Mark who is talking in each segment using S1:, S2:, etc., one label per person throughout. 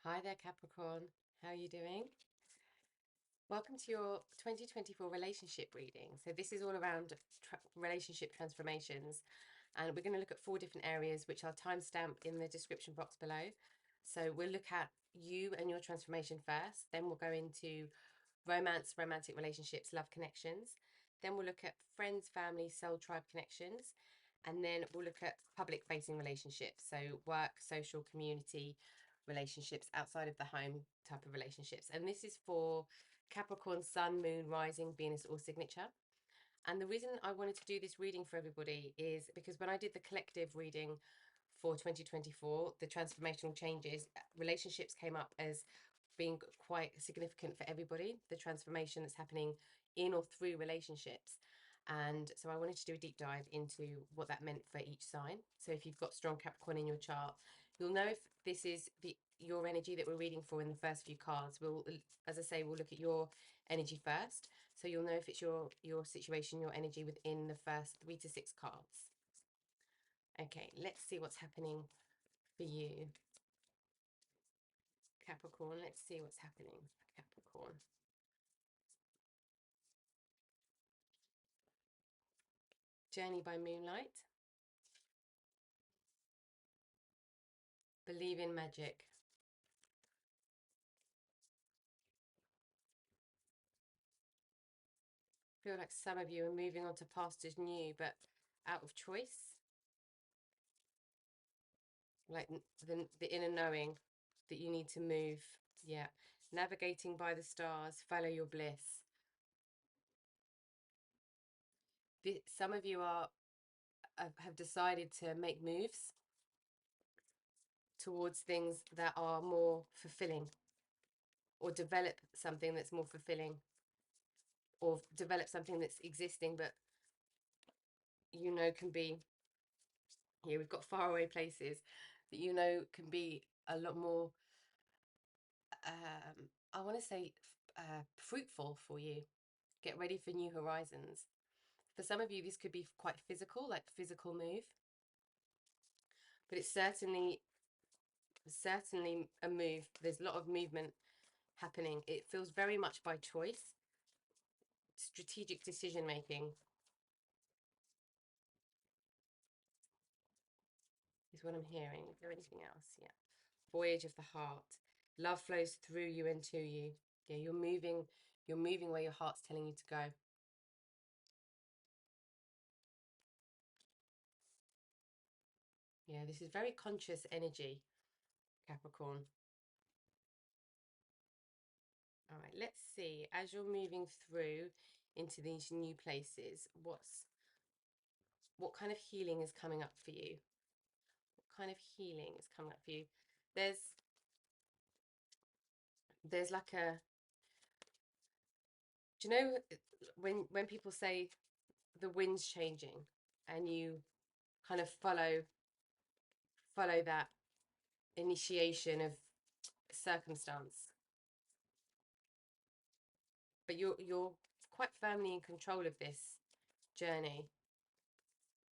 S1: Hi there, Capricorn. How are you doing? Welcome to your 2024 relationship reading. So this is all around relationship transformations, and we're going to look at 4 different areas, which I'll timestamp in the description box below. So we'll look at you and your transformation first, then we'll go into romance, romantic relationships, love connections. Then we'll look at friends, family, soul tribe connections. And then we'll look at public facing relationships. So work, social, community relationships outside of the home type of relationships. And this is for Capricorn, Sun, Moon, Rising, Venus, or Signature. And the reason I wanted to do this reading for everybody is because when I did the collective reading for 2024, the transformational changes, relationships came up as being quite significant for everybody, the transformation that's happening in or through relationships. And so I wanted to do a deep dive into what that meant for each sign. So if you've got strong Capricorn in your chart, you'll know if this is your energy that we're reading for in the first few cards. We'll, as I say, we'll look at your energy first. So you'll know if it's your situation, your energy within the first 3 to 6 cards. Okay, let's see what's happening for you, Capricorn. Let's see what's happening for Capricorn. Journey by Moonlight. Believe in magic. I feel like some of you are moving on to pastures new, but out of choice. Like the inner knowing that you need to move. Yeah. Navigating by the stars. Follow your bliss. Some of you have decided to make moves towards things that are more fulfilling, or develop something that's more fulfilling, or develop something that's existing but can be, here we've got faraway places that can be a lot more I want to say fruitful for you. Get ready for new horizons. For some of you this could be quite physical, like physical move, but it's certainly a move. There's a lot of movement happening. It feels very much by choice, strategic decision making is what I'm hearing. Is there anything else? Yeah. Voyage of the heart. Love flows through you and to you. Yeah, you're moving where your heart's telling you to go. Yeah, this is very conscious energy, Capricorn. All right, let's see. As you're moving through into these new places, what kind of healing is coming up for you? What kind of healing is coming up for you? There's like a, do you know when people say the wind's changing and you kind of follow that initiation of circumstance, but you're quite firmly in control of this journey,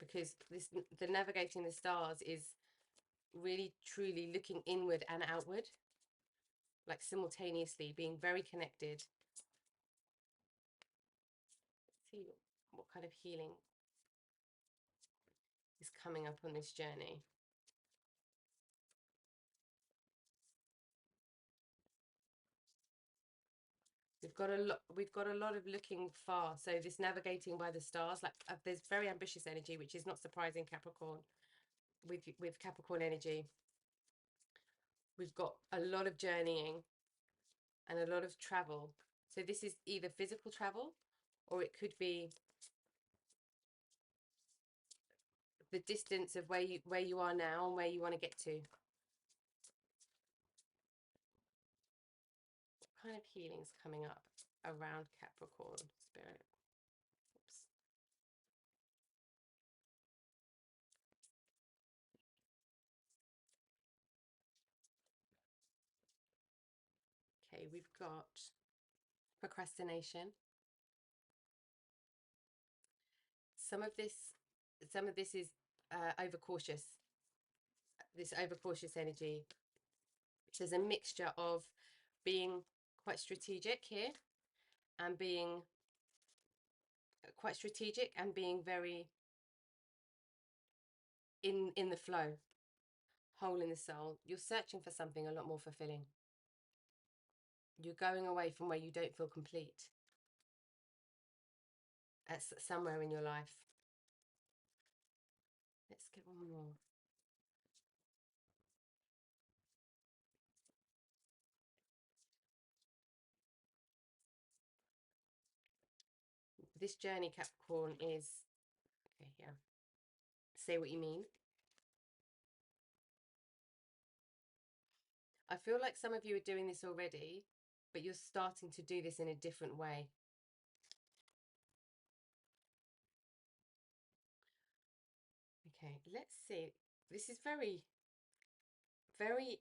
S1: because the navigating the stars is really truly looking inward and outward, like simultaneously being very connected. Let's see what kind of healing is coming up on this journey. We've got a lot of looking far. So this navigating by the stars, like there's very ambitious energy, which is not surprising, Capricorn. With Capricorn energy, we've got a lot of journeying and a lot of travel. So this is either physical travel, or it could be the distance of where you are now and where you want to get to. What kind of healing's coming up around Capricorn spirit? Oops. Okay, we've got procrastination. Some of this is overcautious. This overcautious energy So there's a mixture of being quite strategic here and being very in the flow, whole in the soul. You're searching for something a lot more fulfilling. You're going away from where you don't feel complete at somewhere in your life. Let's get one more. This journey, Capricorn, is okay. Yeah. Say what you mean. I feel like some of you are doing this already, but you're starting to do this in a different way. Okay, let's see. This is very, very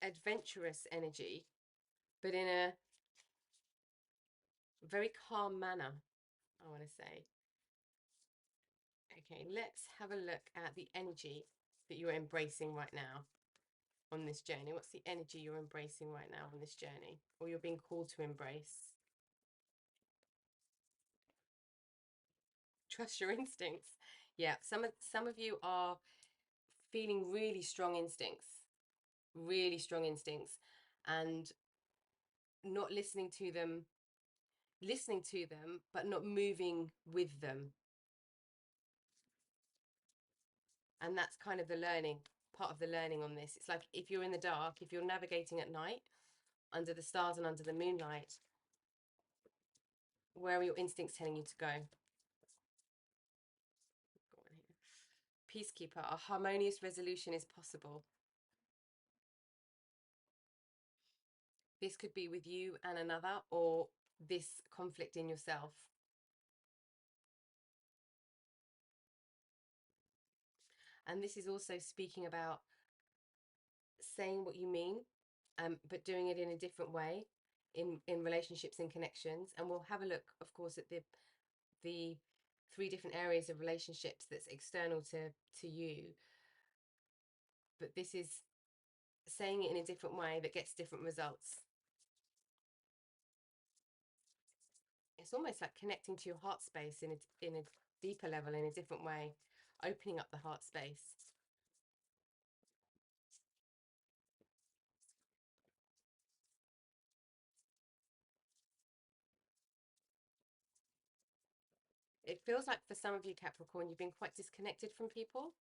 S1: adventurous energy, but in a very calm manner, I want to say. Okay, let's have a look at the energy that you're embracing right now on this journey. What's the energy you're embracing right now on this journey, or you're being called to embrace? Trust your instincts. Yeah, some of you are feeling really strong instincts, and not listening to them, but not moving with them. And that's kind of the learning, part of the learning on this. It's like if you're in the dark, if you're navigating at night, under the stars and under the moonlight, where are your instincts telling you to go? Peacekeeper, a harmonious resolution is possible. This could be with you and another, or this conflict in yourself. And this is also speaking about saying what you mean, but doing it in a different way in relationships and connections. And we'll have a look, of course, at the 3 different areas of relationships that's external to you. But this is saying it in a different way that gets different results. It's almost like connecting to your heart space in a deeper level, in a different way, opening up the heart space. It feels like for some of you, Capricorn, you've been quite disconnected from people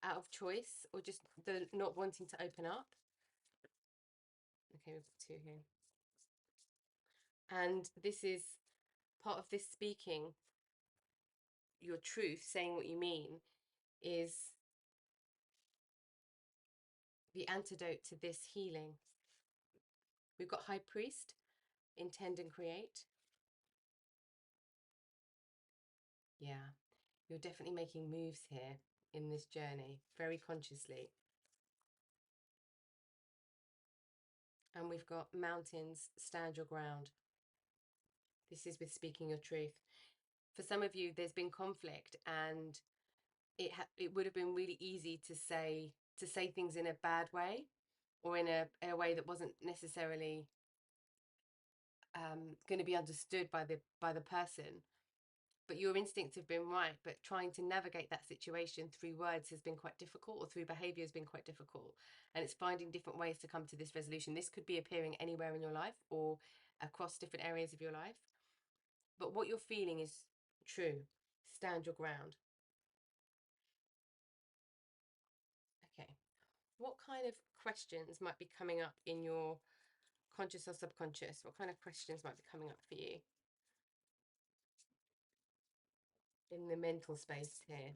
S1: out of choice, or just the not wanting to open up. Okay, we've got 2 here. And this is part of this speaking your truth, saying what you mean, is the antidote to this healing. We've got High Priest, intend and create. Yeah, you're definitely making moves here in this journey, very consciously. And we've got mountains, stand your ground. This is with speaking your truth. For some of you, there's been conflict, and it would have been really easy to say things in a bad way, or in a way that wasn't necessarily going to be understood by the person. But your instincts have been right, but trying to navigate that situation through words has been quite difficult, or through behavior has been quite difficult. And it's finding different ways to come to this resolution. This could be appearing anywhere in your life or across different areas of your life. But what you're feeling is true. Stand your ground. Okay. What kind of questions might be coming up in your conscious or subconscious? What kind of questions might be coming up for you in the mental space here?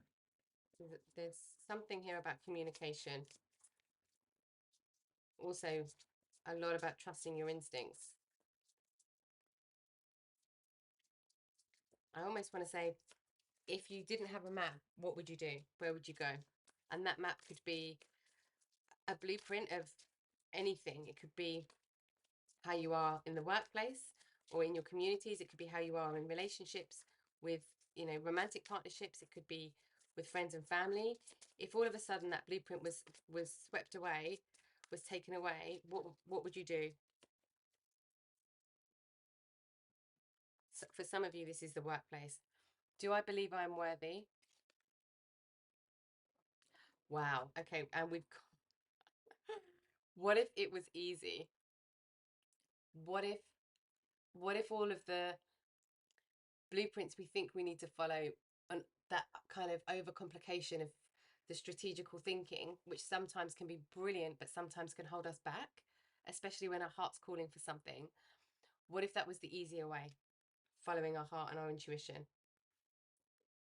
S1: There's something here about communication. Also, a lot about trusting your instincts. I almost want to say, if you didn't have a map, what would you do? Where would you go? And that map could be a blueprint of anything. It could be how you are in the workplace or in your communities. It could be how you are in relationships with, romantic partnerships. It could be with friends and family. If all of a sudden that blueprint was swept away, was taken away, what would you do? So for some of you, this is the workplace. Do I believe I'm worthy? Wow. Okay. And we've got, what if it was easy? What if all of the blueprints we think we need to follow, and that kind of overcomplication of the strategical thinking, which sometimes can be brilliant but sometimes can hold us back, especially when our heart's calling for something? What if that was the easier way, following our heart and our intuition?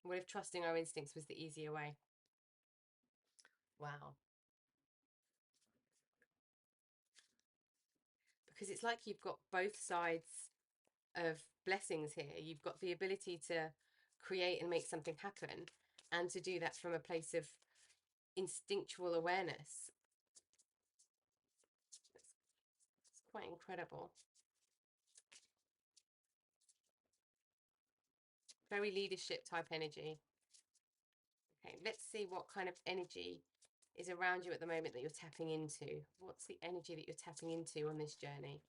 S1: What if trusting our instincts was the easier way? Wow. Because it's like you've got both sides of blessings here. You've got the ability to create and make something happen, and to do that from a place of instinctual awareness. It's quite incredible. Very leadership type energy. Okay, let's see what kind of energy is around you at the moment that you're tapping into. What's the energy that you're tapping into on this journey?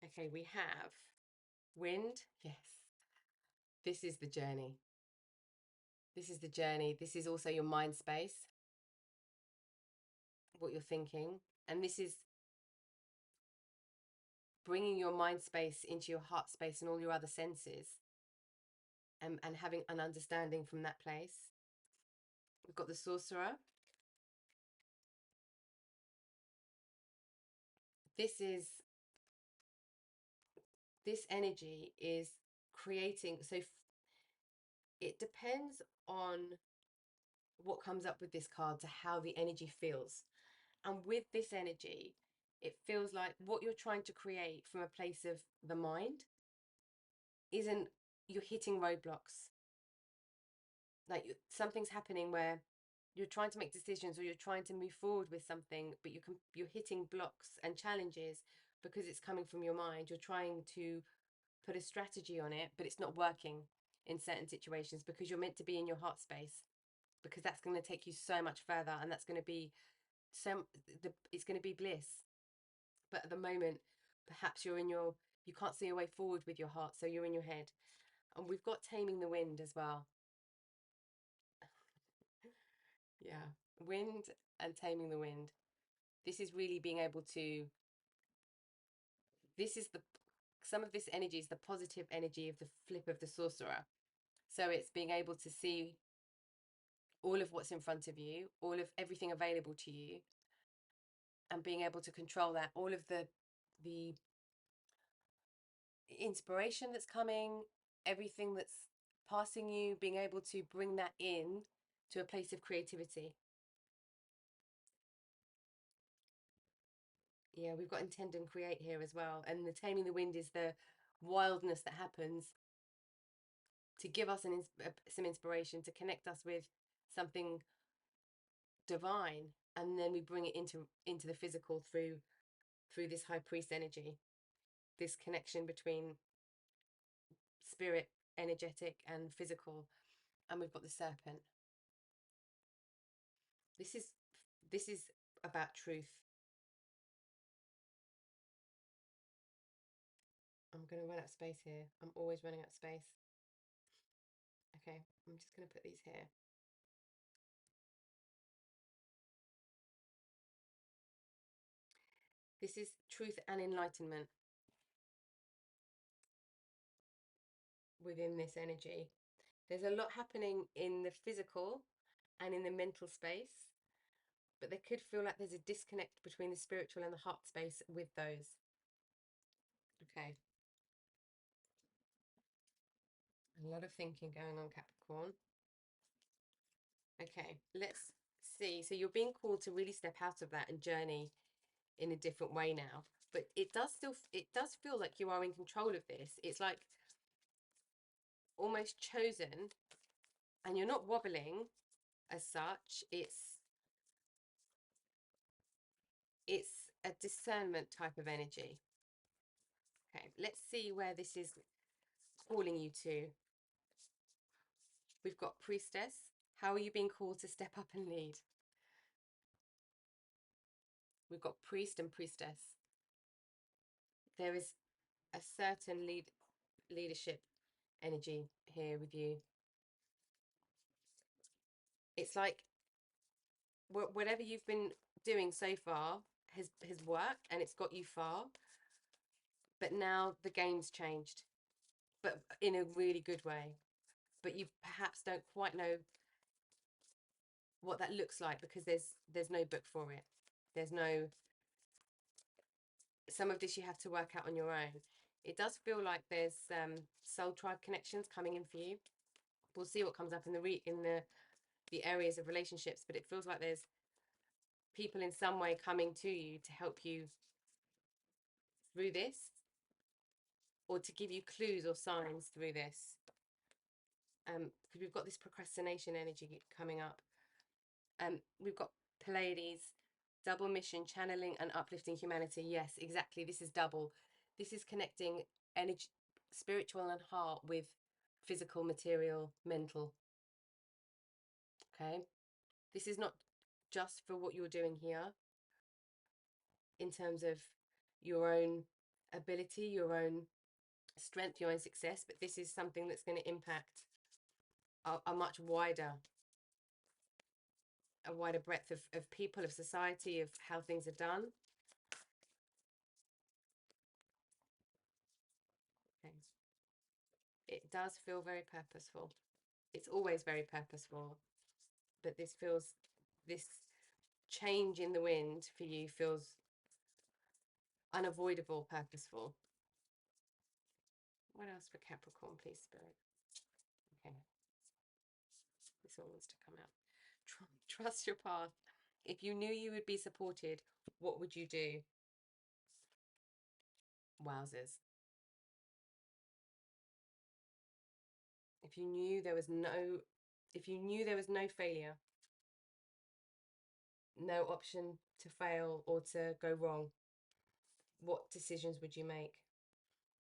S1: Okay, we have wind. Yes, this is the journey. This is the journey. This is also your mind space, what you're thinking. And this is bringing your mind space into your heart space and all your other senses, and having an understanding from that place. We've got the sorcerer. This energy is creating. So it depends on what comes up with this card to how the energy feels. And with this energy, it feels like what you're trying to create from a place of the mind isn't, you're hitting roadblocks. Like something's happening where you're trying to make decisions, or you're trying to move forward with something, but you're hitting blocks and challenges because it's coming from your mind. You're trying to put a strategy on it, but it's not working in certain situations because you're meant to be in your heart space, because that's going to take you so much further, and that's going to be it's going to be bliss. But at the moment, perhaps you can't see a way forward with your heart, so you're in your head. And we've got taming the wind as well. Yeah, wind and taming the wind. This is really being able to, this is the, some of this energy is the positive energy of the flip of the sorcerer. So it's being able to see all of what's in front of you, all of everything available to you, and being able to control that, all of the inspiration that's coming, everything that's passing you, being able to bring that in to a place of creativity. Yeah, we've got intend and create here as well. And the taming the wind is the wildness that happens to give us some inspiration, to connect us with something divine, and then we bring it into the physical through this high priest energy, this connection between spirit, energetic, and physical. And we've got the serpent. This is about truth. I'm going to run out of space here. I'm always running out of space. Okay, I'm just going to put these here. This is truth and enlightenment within this energy. There's a lot happening in the physical and in the mental space, but there could feel like there's a disconnect between the spiritual and the heart space with those. Okay. A lot of thinking going on, Capricorn. Okay, let's see. So you're being called to really step out of that and journey in a different way now. But it does feel like you are in control of this. It's like almost chosen, and you're not wobbling as such. It's a discernment type of energy. Okay, let's see where this is calling you to. We've got priestess. How are you being called to step up and lead? We've got priest and priestess. There is a certain leadership energy here with you. It's like whatever you've been doing so far has worked and it's got you far, but now the game's changed, but in a really good way. But you perhaps don't quite know what that looks like because there's no book for it. There's no, some of this you have to work out on your own. It does feel like there's soul tribe connections coming in for you. We'll see what comes up in the areas of relationships, but it feels like there's people in some way coming to you to help you through this, or to give you clues or signs through this. Because we've got this procrastination energy coming up. We've got Pleiades, double mission, channeling and uplifting humanity. Yes, exactly. This is double. This is connecting energy, spiritual and heart with physical, material, mental. Okay. This is not just for what you're doing here in terms of your own ability, your own strength, your own success, but this is something that's going to impact a much wider, a wider breadth of people, of society, of how things are done. Okay. It does feel very purposeful. It's always very purposeful, but this change in the wind for you feels unavoidable, purposeful. What else for Capricorn, please, Spirit? Okay. This one wants to come out. Trust your path. If you knew you would be supported, what would you do? Wowzers. If you knew there was no, if you knew there was no failure, no option to fail or to go wrong, what decisions would you make?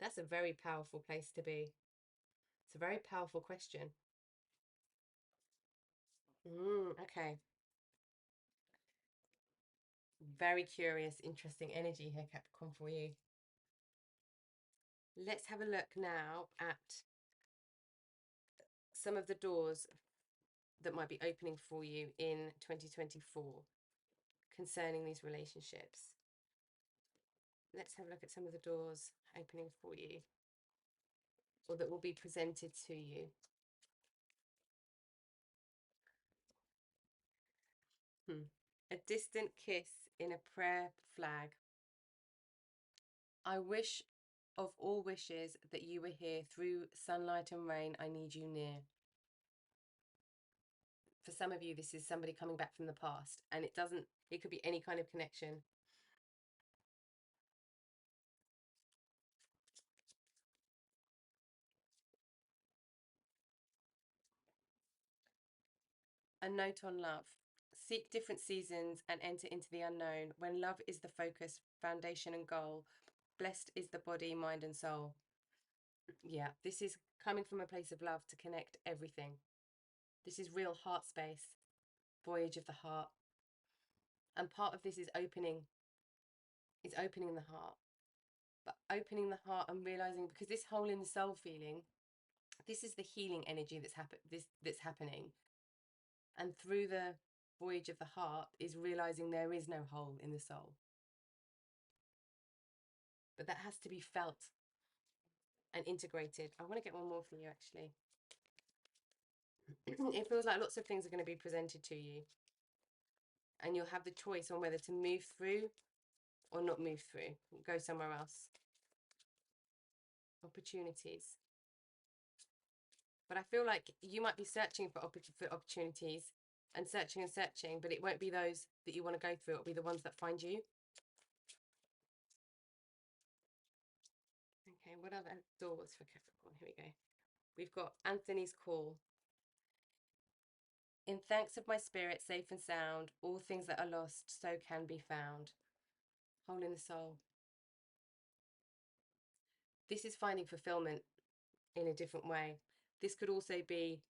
S1: That's a very powerful place to be. It's a very powerful question. Okay. Very curious, interesting energy here, Capricorn, for you. Let's have a look now at some of the doors that might be opening for you in 2024 concerning these relationships. Let's have a look at some of the doors opening for you, or that will be presented to you. A distant kiss in a prayer flag. I wish of all wishes that you were here. Through sunlight and rain, I need you near. For some of you, this is somebody coming back from the past, and it could be any kind of connection. A note on love. Seek different seasons and enter into the unknown. When love is the focus, foundation and goal, blessed is the body, mind and soul. Yeah, this is coming from a place of love to connect everything. This is real heart space, voyage of the heart. And part of this is opening the heart. But opening the heart and realizing, because this hole in the soul feeling, this is the healing energy that's happening. And through the voyage of the heart is realizing there is no hole in the soul. But that has to be felt and integrated. I want to get one more for you, actually. It feels like lots of things are going to be presented to you, and you'll have the choice on whether to move through or not move through, go somewhere else. Opportunities. But I feel like you might be searching for opportunities and searching, but it won't be those that you want to go through. It'll be the ones that find you. Okay, what other doors for Capricorn? Here we go. We've got Anthony's call. In thanks of my spirit, safe and sound, all things that are lost so can be found. Hole in the soul. This is finding fulfillment in a different way. This could also be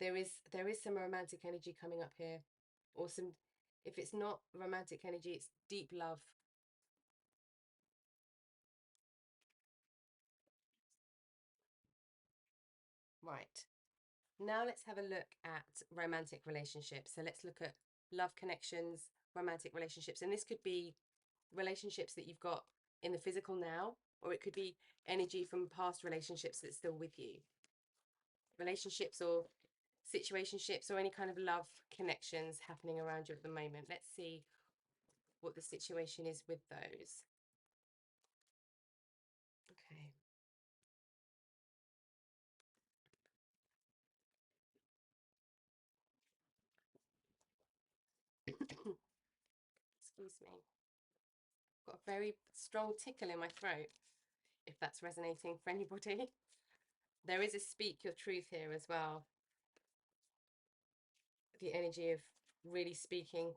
S1: there is some romantic energy coming up here, or some, if it's not romantic energy, it's deep love. Right. Now let's have a look at romantic relationships. So let's look at love connections, romantic relationships, and this could be relationships that you've got in the physical now, or it could be energy from past relationships that's still with you. Relationships or situationships or any kind of love connections happening around you at the moment. Let's see what the situation is with those. Okay. Excuse me. Got a very strong tickle in my throat, if that's resonating for anybody. There is a speak your truth here as well. The energy of really speaking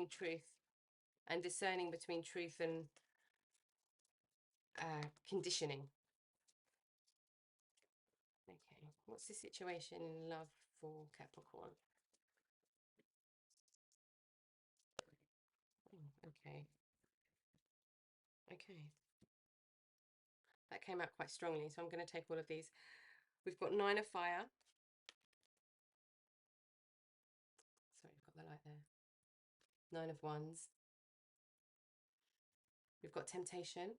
S1: truth and discerning between truth and conditioning. Okay, what's the situation in love for Capricorn? Okay. Okay. That came out quite strongly, so I'm going to take all of these. We've got Nine of Fire. Sorry, I've got the light there. Nine of Wands. We've got Temptation.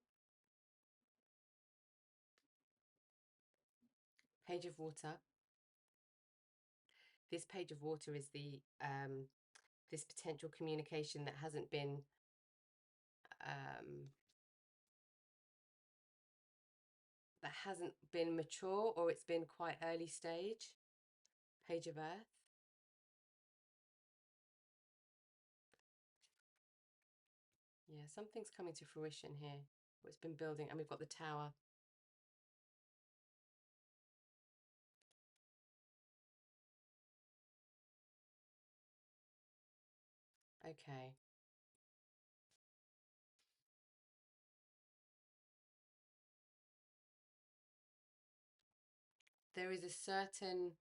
S1: Page of Water. This Page of Water is the this potential communication that hasn't been mature, or it's been quite early stage. Page of Earth. Yeah, something's coming to fruition here. It's been building, and we've got the Tower. Okay. There is a certain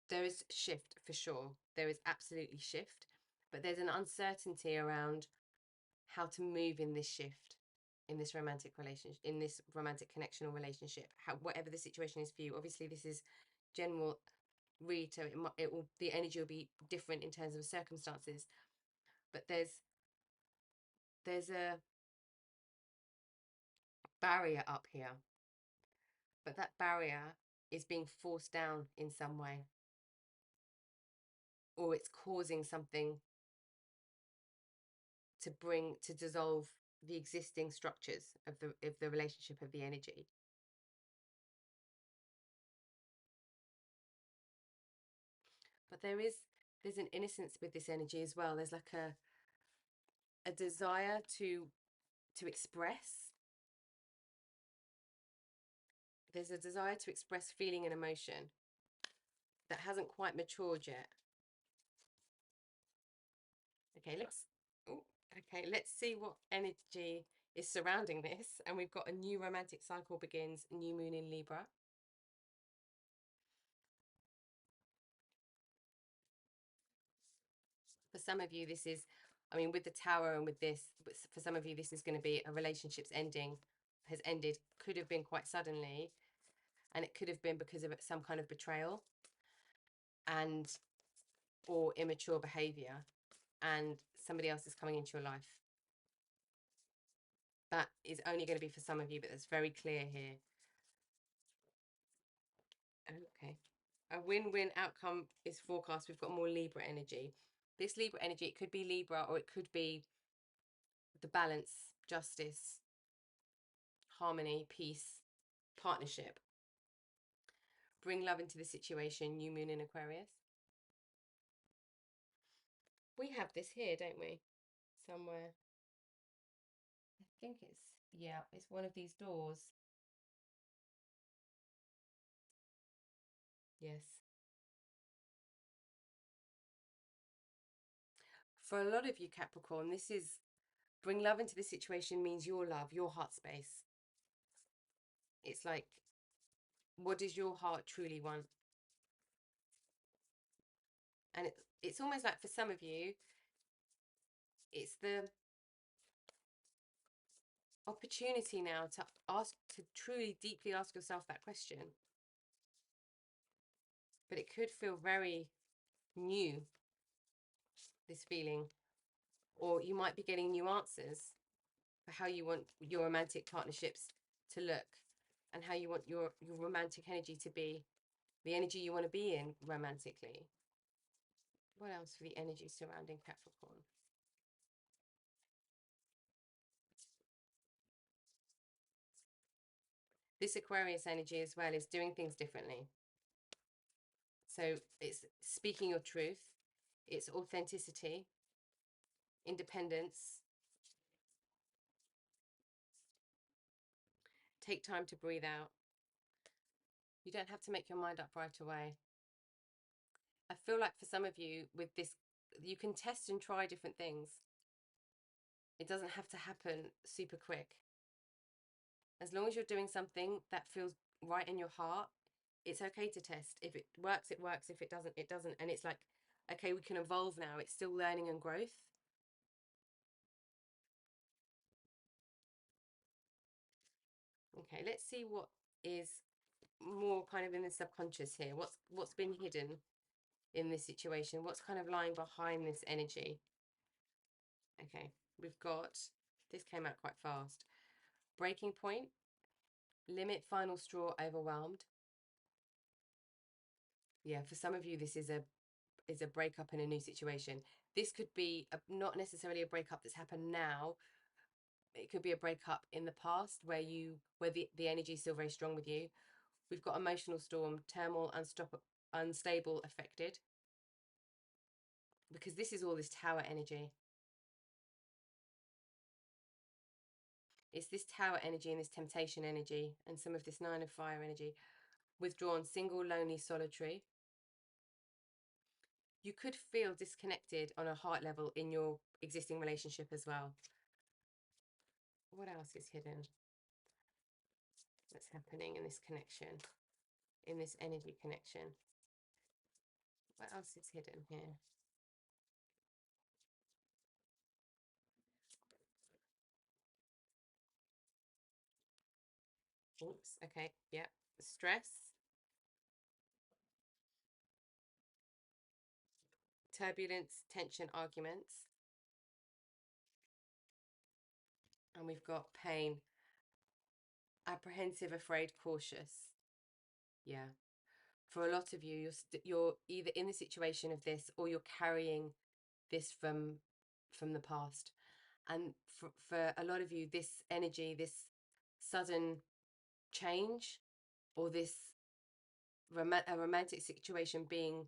S1: there is shift for sure. There is absolutely shift, but there's an uncertainty around how to move in this shift, in this romantic relationship, in this romantic connection or relationship. Whatever the situation is for you. Obviously, this is general read, so it will, the energy will be different in terms of circumstances. But there's a barrier up here, but that barrier is being forced down in some way, or it's causing something to dissolve the existing structures of the relationship, of the energy. But there's an innocence with this energy as well. There's like a desire to express. There's a desire to express feeling and emotion that hasn't quite matured yet. Okay, let's see what energy is surrounding this. And we've got a new romantic cycle begins, new moon in Libra. For some of you, this is, I mean, with the Tower and with this, but for some of you, this is going to be a relationship's has ended, could have been quite suddenly, and it could have been because of some kind of betrayal and or immature behavior, and somebody else is coming into your life. That is only going to be for some of you, but that's very clear here. Okay. A win-win outcome is forecast. We've got more Libra energy. This Libra energy, it could be Libra, or it could be the balance, justice, harmony, peace, partnership. Bring love into the situation, new moon in Aquarius. We have this here, don't we? Somewhere. I think it's one of these doors. Yes. For a lot of you, Capricorn, this is bring love into the situation means your love, your heart space. It's like, what does your heart truly want? And it's almost like for some of you, it's the opportunity now to ask, to truly deeply ask yourself that question. But it could feel very new, this feeling, or you might be getting new answers for how you want your romantic partnerships to look and how you want your romantic energy to be, the energy you want to be in romantically. What else for the energy surrounding Capricorn? This Aquarius energy as well is doing things differently. So it's speaking your truth, it's authenticity, independence. Take time to breathe out. You don't have to make your mind up right away. I feel like for some of you with this, you can test and try different things. It doesn't have to happen super quick. As long as you're doing something that feels right in your heart, it's okay to test. If it works, it works. If it doesn't, it doesn't. And it's like, okay, we can evolve now. It's still learning and growth. Okay, let's see what is more kind of in the subconscious here. What's been hidden in this situation? What's kind of lying behind this energy? Okay, we've got, this came out quite fast. Breaking point, limit, final straw, overwhelmed. Yeah, for some of you, this is a breakup in a new situation. This could be not necessarily a breakup that's happened now. It could be a breakup in the past where the energy is still very strong with you. We've got emotional storm, turmoil, unstable, affected. Because this is all this tower energy. It's this tower energy and this temptation energy and some of this 9 of fire energy. Withdrawn, single, lonely, solitary. You could feel disconnected on a heart level in your existing relationship as well. What else is hidden? That's happening in this connection, in this energy connection. What else is hidden here? Oops, okay, yeah. Stress, turbulence, tension, arguments. And we've got pain, apprehensive, afraid, cautious. Yeah. For a lot of you, you're either in the situation of this or you're carrying this from the past. And for a lot of you, this energy, this sudden change, or this a romantic situation being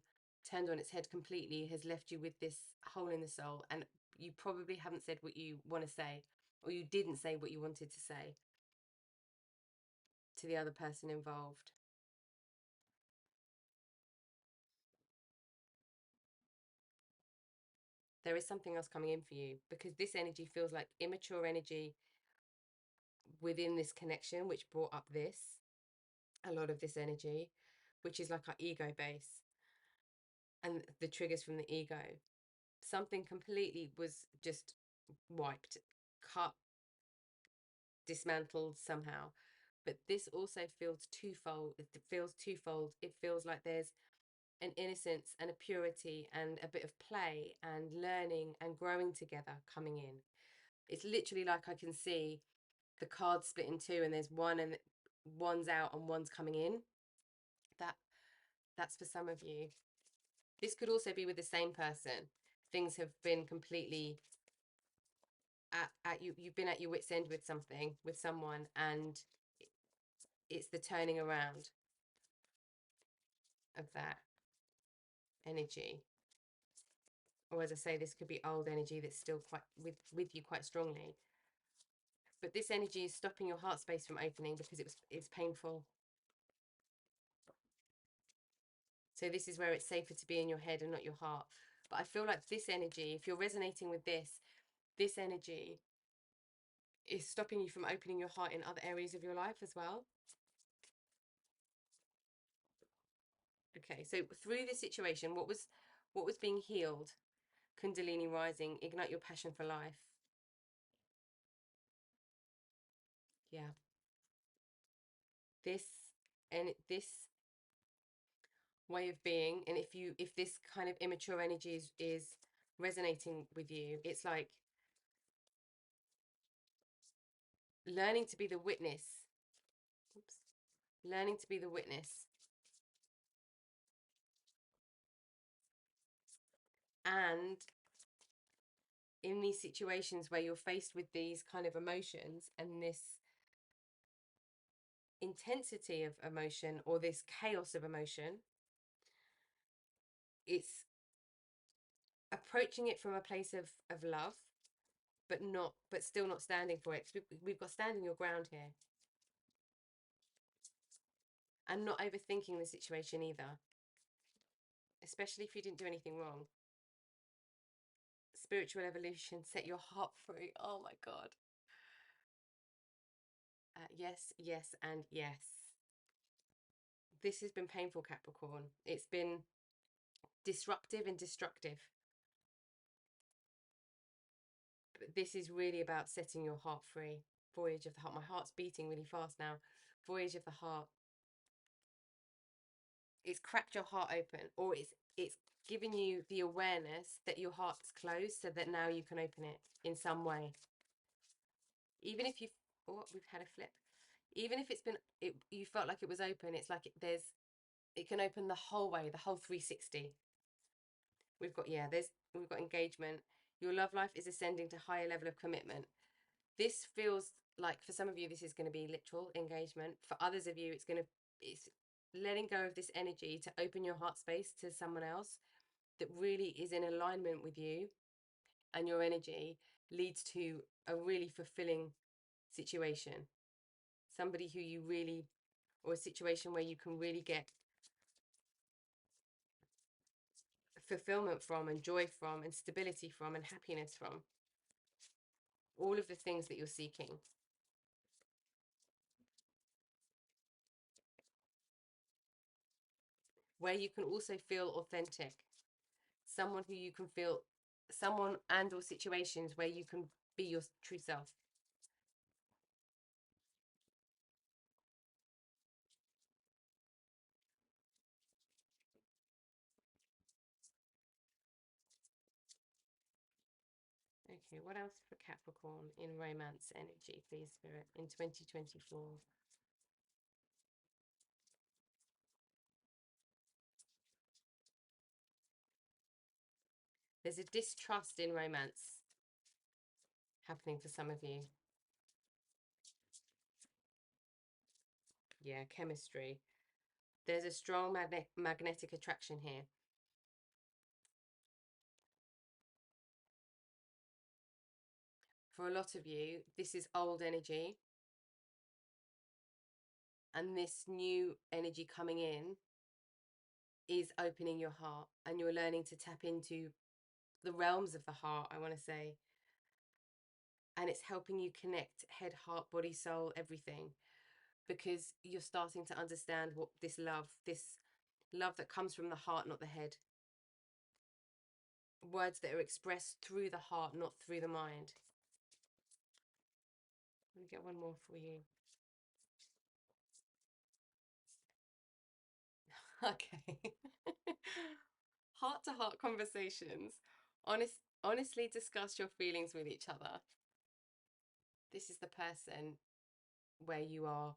S1: turned on its head completely has left you with this hole in the soul, and you probably haven't said what you want to say, or you didn't say what you wanted to say to the other person involved. There is something else coming in for you, because this energy feels like immature energy within this connection, which brought up a lot of this energy, which is like our ego base and the triggers from the ego. Something completely was just wiped, cut, dismantled somehow. But this also feels twofold. It feels twofold. It feels like there's an innocence and a purity and a bit of play and learning and growing together coming in. It's literally like I can see the cards split in two, and there's one, and one's out and one's coming in. That's for some of you. This could also be with the same person. Things have been completely at you. You've been at your wit's end with something, with someone, and it's the turning around of that energy. Or as I say, this could be old energy that's still quite with you quite strongly. But this energy is stopping your heart space from opening because it's painful. So this is where it's safer to be in your head and not your heart. But I feel like this energy, if you're resonating with this energy is stopping you from opening your heart in other areas of your life as well. Okay, so through this situation, what was being healed? Kundalini rising, ignite your passion for life. Yeah. This and this way of being, and if this kind of immature energy is resonating with you, it's like learning to be the witness. Oops. Learning to be the witness. And in these situations where you're faced with these kind of emotions and this intensity of emotion or this chaos of emotion, it's approaching it from a place of love, but still not standing for it. We've got standing your ground here, and not overthinking the situation either, especially if you didn't do anything wrong. Spiritual evolution, set your heart free. Oh my God. Yes, yes, and yes. This has been painful, Capricorn. It's been disruptive and destructive. But this is really about setting your heart free. Voyage of the heart. My heart's beating really fast now. Voyage of the heart. It's cracked your heart open, or it's given you the awareness that your heart's closed, so that now you can open it in some way. Even if you've, oh, we've had a flip. Even if you felt like it was open, it's like it can open the whole way, the whole 360. We've got, yeah, we've got engagement. Your love life is ascending to higher level of commitment. This feels like, for some of you, this is going to be literal engagement. For others of you, it's letting go of this energy to open your heart space to someone else that really is in alignment with you, and your energy leads to a really fulfilling situation. Somebody who you really, or a situation where you can really get fulfillment from, and joy from, and stability from, and happiness from. All of the things that you're seeking. Where you can also feel authentic. Someone who you can feel, someone and or situations where you can be your true self. Okay, what else for Capricorn in romance energy, please, Spirit, in 2024? There's a distrust in romance happening for some of you. Yeah, chemistry. There's a strong magnetic attraction here. For a lot of you, this is old energy. And this new energy coming in is opening your heart, and you're learning to tap into the realms of the heart, I want to say. And it's helping you connect head, heart, body, soul, everything, because you're starting to understand what this love that comes from the heart, not the head. Words that are expressed through the heart, not through the mind. Let me get one more for you. Okay. Heart to heart conversations. Honestly discuss your feelings with each other. This is the person where you are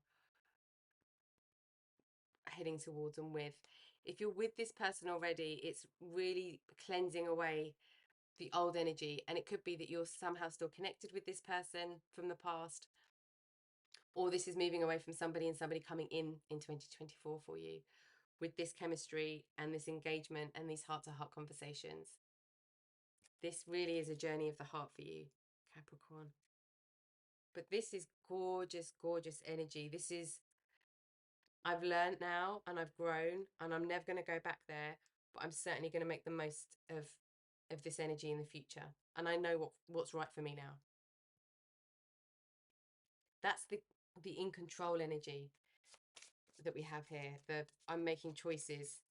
S1: heading towards and with. If you're with this person already, it's really cleansing away the old energy. And it could be that you're somehow still connected with this person from the past, or this is moving away from somebody and somebody coming in 2024 for you, with this chemistry and this engagement and these heart-to-heart conversations. This really is a journey of the heart for you, Capricorn. But this is gorgeous, gorgeous energy. I've learned now, and I've grown, and I'm never going to go back there, but I'm certainly going to make the most of this energy in the future. And I know what's right for me now. That's the in control energy that we have here. The I'm making choices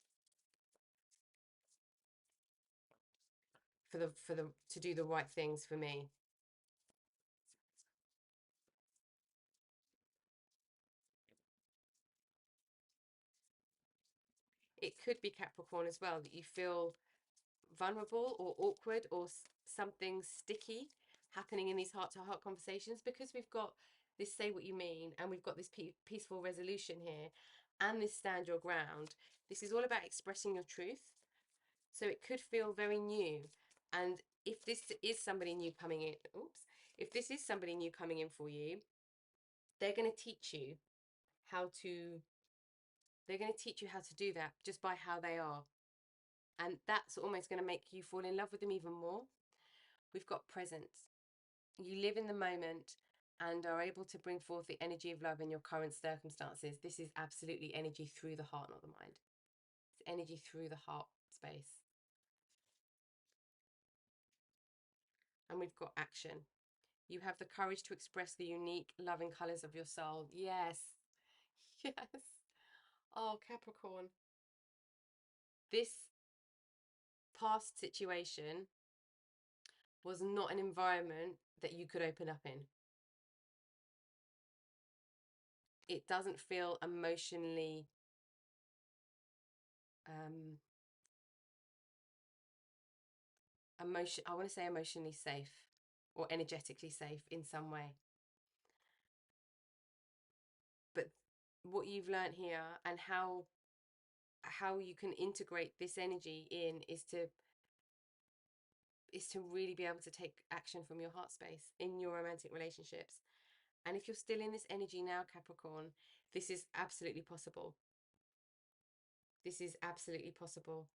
S1: for the to do the right things for me. It could be Capricorn as well, that you feel vulnerable or awkward or something sticky happening in these heart-to-heart conversations, because we've got this say what you mean, and we've got this peaceful resolution here, and this stand your ground. This is all about expressing your truth. So it could feel very new. And if this is somebody new coming in, oops, if this is somebody new coming in for you, they're going to teach you how to, they're going to teach you how to do that just by how they are. And that's almost going to make you fall in love with them even more. We've got presence. You live in the moment and are able to bring forth the energy of love in your current circumstances. This is absolutely energy through the heart, not the mind. It's energy through the heart space. And we've got action. You have the courage to express the unique, loving colours of your soul. Yes. Yes. Oh, Capricorn. This past situation was not an environment that you could open up in. It doesn't feel emotionally I want to say emotionally safe or energetically safe in some way. But what you've learned here and how you can integrate this energy in is to really be able to take action from your heart space in your romantic relationships. And if you're still in this energy now, Capricorn, this is absolutely possible. This is absolutely possible.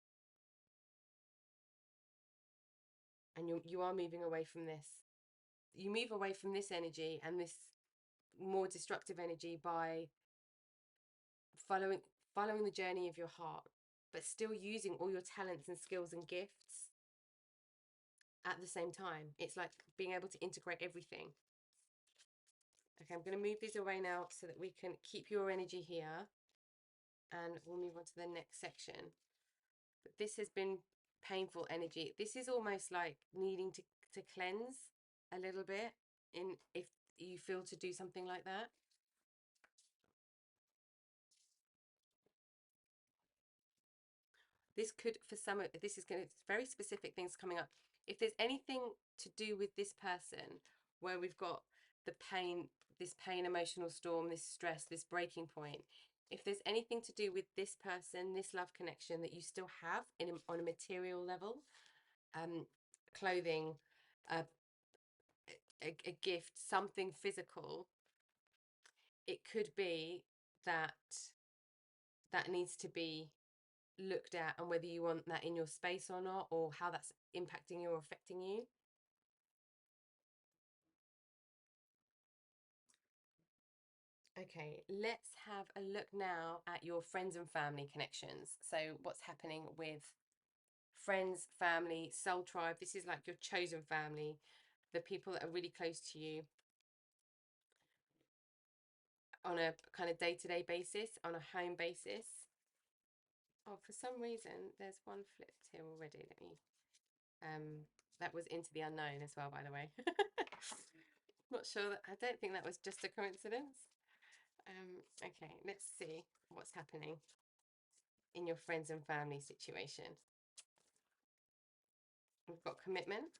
S1: And you are moving away from this. You move away from this energy and this more destructive energy by following the journey of your heart, but still using all your talents and skills and gifts at the same time. It's like being able to integrate everything. Okay, I'm going to move these away now so that we can keep your energy here, and we'll move on to the next section. But this has been painful energy. This is almost like needing to cleanse a little bit in if you feel to do something like that. This could, for some, this is going to, very specific things coming up. If there's anything to do with this person where we've got the pain, this pain, emotional storm, this stress, this breaking point, if there's anything to do with this person, this love connection that you still have on a material level, clothing, a gift, something physical, it could be that that needs to be looked at, and whether you want that in your space or not, or how that's impacting you or affecting you. Okay, let's have a look now at your friends and family connections. So what's happening with friends, family, soul tribe? This is like your chosen family, the people that are really close to you on a kind of day-to-day basis, on a home basis. Oh, for some reason, there's one flipped here already. Let me, that was into the unknown as well, by the way. Not sure that, I don't think that was just a coincidence. Okay, let's see what's happening in your friends and family situation. We've got commitment.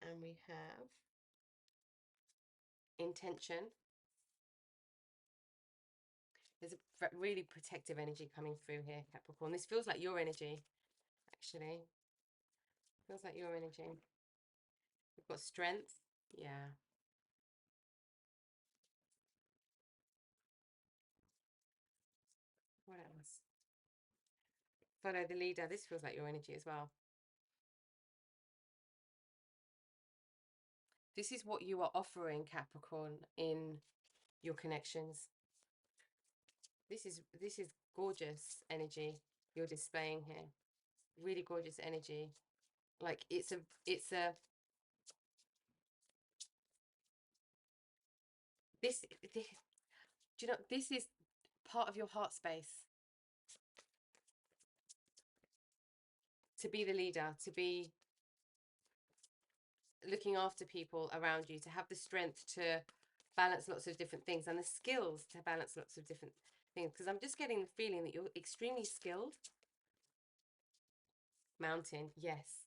S1: And we have intention. There's a really protective energy coming through here, Capricorn. This feels like your energy, actually. Feels like your energy. We've got strength. Yeah. What else? Follow the leader. This feels like your energy as well. This is what you are offering, Capricorn, in your connections. This is gorgeous energy you're displaying here. Really gorgeous energy. Like it's a this, do you know, this is part of your heart space, to be the leader, to be looking after people around you, to have the strength to balance lots of different things and the skills to balance lots of different things. Because I'm just getting the feeling that you're extremely skilled. Mountain, yes.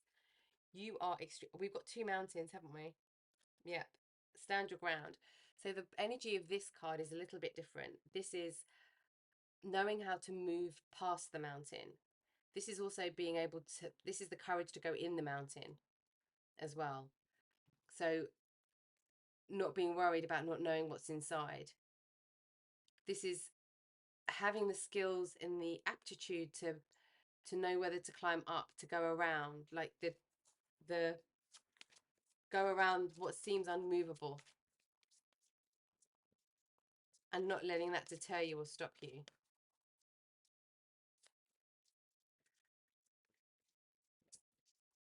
S1: You are extreme. We've got two mountains, haven't we? Yep. Stand your ground. So the energy of this card is a little bit different. This is knowing how to move past the mountain. This is also being able to, this is the courage to go in the mountain as well. So not being worried about not knowing what's inside. This is having the skills and the aptitude to know whether to climb up, to go around, like the go around what seems unmovable, and not letting that deter you or stop you.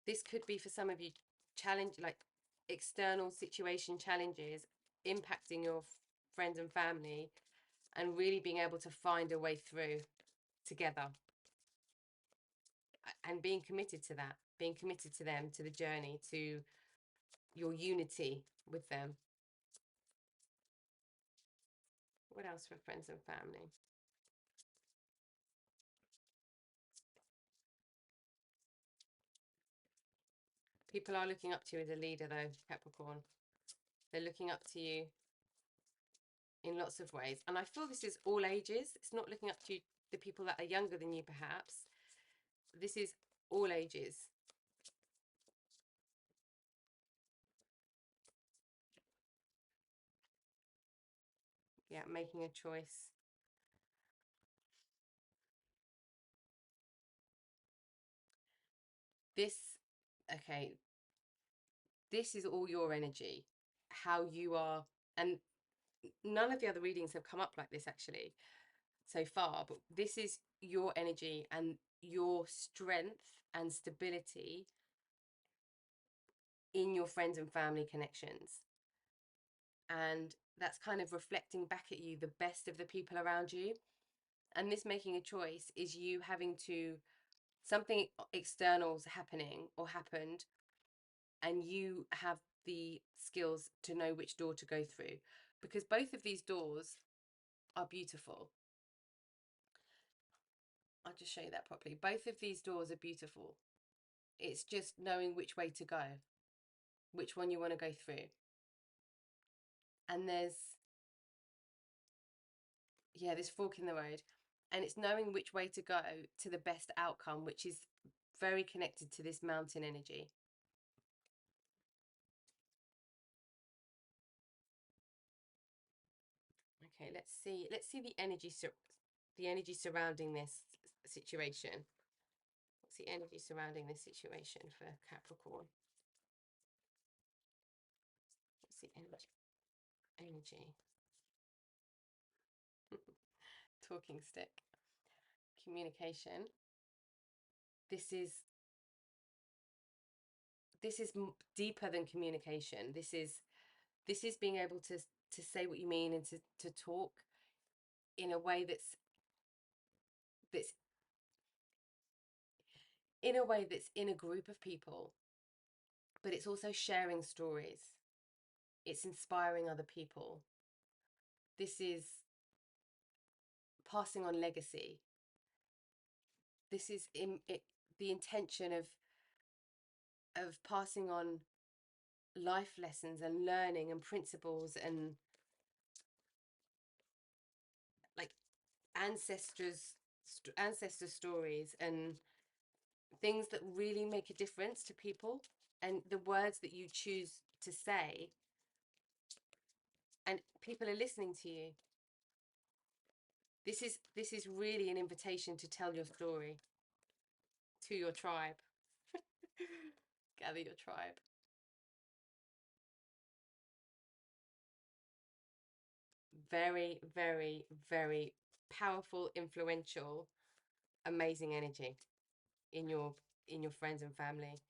S1: This could be for some of you challenge, like external situation challenges impacting your friends and family, and really being able to find a way through together, and being committed to that, being committed to them, to the journey, to your unity with them. What else for friends and family? People are looking up to you as a leader, though, Capricorn. They're looking up to you in lots of ways. And I feel this is all ages. It's not looking up to you, the people that are younger than you, perhaps. This is all ages. Yeah, making a choice. This, okay, this is all your energy, how you are. And none of the other readings have come up like this, actually, so far. But this is your energy and your strength and stability in your friends and family connections. And that's kind of reflecting back at you the best of the people around you. And this making a choice is you having to, something external's happening or happened, and you have the skills to know which door to go through, because both of these doors are beautiful. I'll just show you that properly. Both of these doors are beautiful. It's just knowing which way to go, which one you want to go through. And there's, yeah, this fork in the road, and it's knowing which way to go to the best outcome, which is very connected to this mountain energy. Okay, let's see the energy surrounding this situation. What's the energy surrounding this situation for Capricorn? What's the energy? Talking stick. Communication. This is deeper than communication. This is being able to say what you mean, and to talk in a way that's in a way that's in a group of people, but it's also sharing stories. It's inspiring other people. This is passing on legacy. This is the intention of passing on life lessons and learning and principles, and like ancestor stories, and things that really make a difference to people, and the words that you choose to say, and people are listening to you. This is really an invitation to tell your story to your tribe. Gather your tribe. Very, very, very powerful, influential, amazing energy in your friends and family.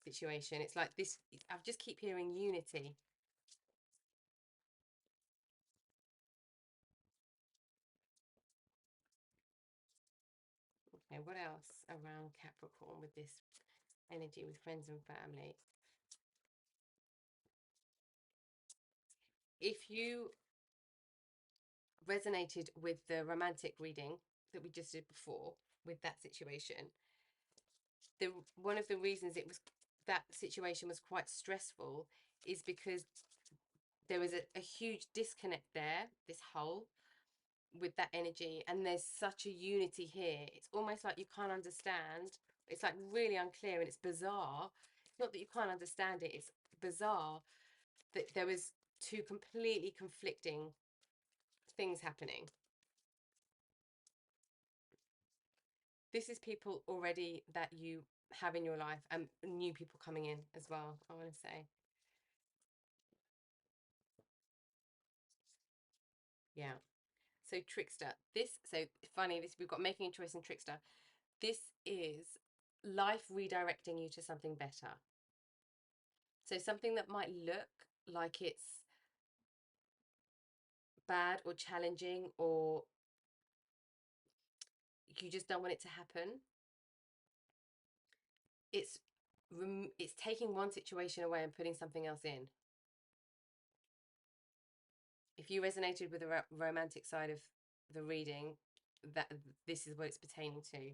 S1: situation. It's like this, I just keep hearing unity. Okay, what else around Capricorn with this energy with friends and family? If you resonated with the romantic reading that we just did before with that situation, the one of the reasons it was that situation was quite stressful is because there was a huge disconnect there, this hole with that energy, and there's such a unity here. It's almost like you can't understand. It's like really unclear and it's bizarre. Not that you can't understand it, it's bizarre that there was two completely conflicting things happening. This is people already that you have in your life and new people coming in as well, I want to say. Yeah. So trickster. So funny, this we've got making a choice and trickster. This is life redirecting you to something better. So something that might look like it's bad or challenging, or you just don't want it to happen. It's it's taking one situation away and putting something else in. If you resonated with the romantic side of the reading, that this is what it's pertaining to.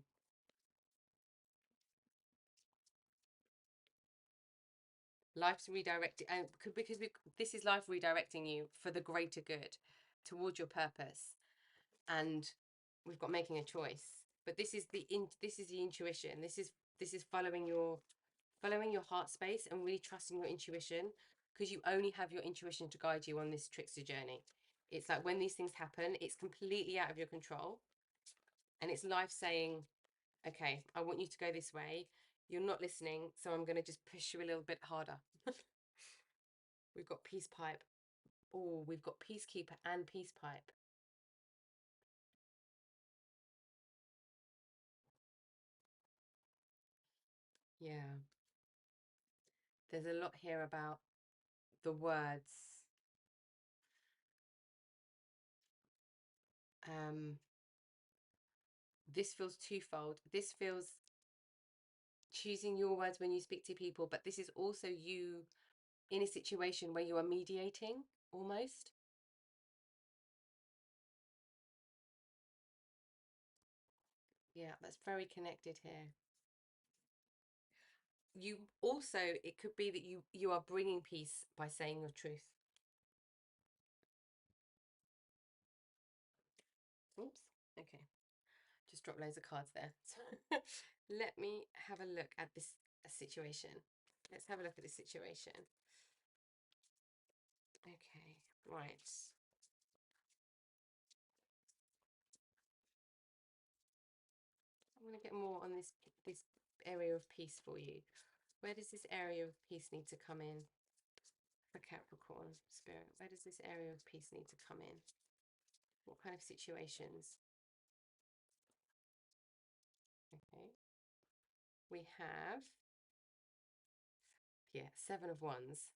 S1: Life's redirected, and because this is life redirecting you for the greater good, towards your purpose, and we've got making a choice. But this is the intuition. This is following your heart space and really trusting your intuition, because you only have your intuition to guide you on this trickster journey. It's like when these things happen, it's completely out of your control, and it's life saying, okay, I want you to go this way. You're not listening, so I'm going to just push you a little bit harder. We've got peace pipe. Oh, we've got peacekeeper and peace pipe. Yeah. There's a lot here about the words. Um, this feels twofold. This feels choosing your words when you speak to people, but this is also you in a situation where you are mediating almost. Yeah, that's very connected here. You also, it could be that you are bringing peace by saying your truth. Oops. Okay. Just dropped loads of cards there. So let me have a look at this situation. Let's have a look at this situation. Okay, right. I want to get more on this area of peace for you. Where does this area of peace need to come in for Capricorn spirit? Where does this area of peace need to come in? What kind of situations? Okay. We have, yeah, 7 of Wands.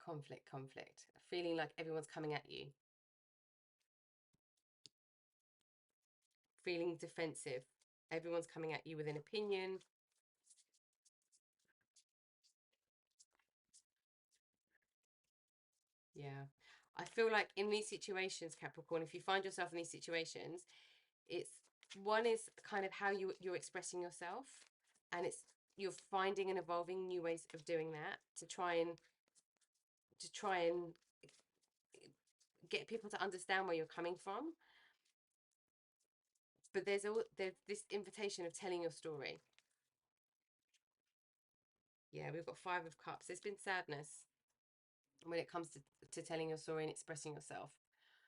S1: Conflict. Feeling like everyone's coming at you. Feeling defensive. Everyone's coming at you with an opinion. Yeah. I feel like in these situations, Capricorn, if you find yourself in these situations, it's one is kind of how you're expressing yourself, and it's you're finding and evolving new ways of doing that to try and get people to understand where you're coming from. But there's this invitation of telling your story. Yeah, we've got 5 of Cups. There's been sadness when it comes to telling your story and expressing yourself.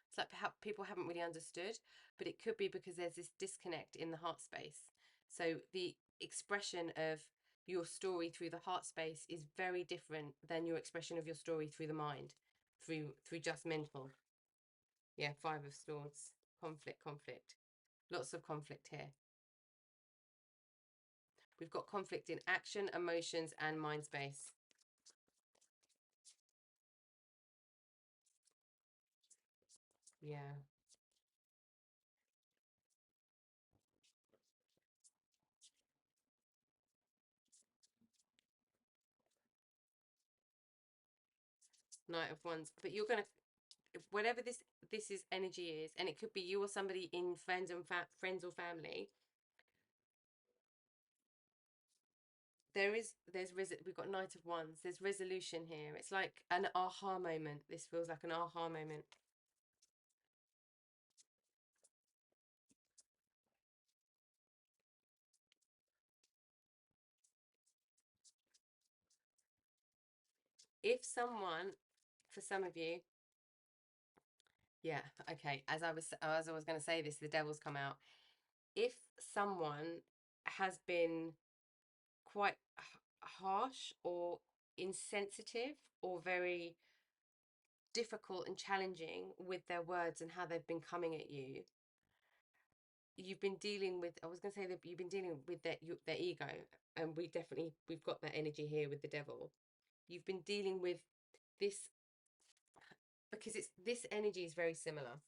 S1: It's like perhaps people haven't really understood, but it could be because there's this disconnect in the heart space. So the expression of your story through the heart space is very different than your expression of your story through the mind, through just mental. Yeah, 5 of Swords. Conflict. Lots of conflict here. We've got conflict in action, emotions, and mind space. Yeah. Knight of Wands. But you're going to, whatever this is energy is, and it could be you or somebody in friends or family. We've got Knight of Wands. There's resolution here. It's like an aha moment. This feels like an aha moment. If someone, for some of you, yeah, okay. As I was going to say this, the devil's come out. If someone has been quite harsh or insensitive or very difficult and challenging with their words and how they've been coming at you, you've been dealing with, I was going to say that you've been dealing with their ego, and we've got that energy here with the devil. You've been dealing with this because it's this energy is very similar,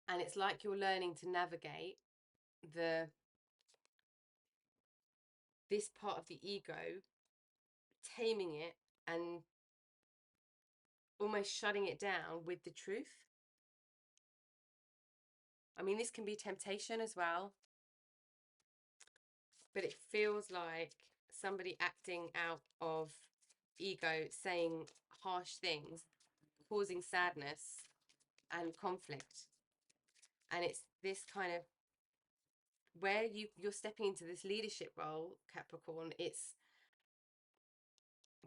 S1: and it's like you're learning to navigate the this part of the ego, taming it and almost shutting it down with the truth. I mean, this can be temptation as well, but it feels like somebody acting out of ego, saying harsh things, causing sadness and conflict. And it's this kind of where you're stepping into this leadership role, Capricorn. It's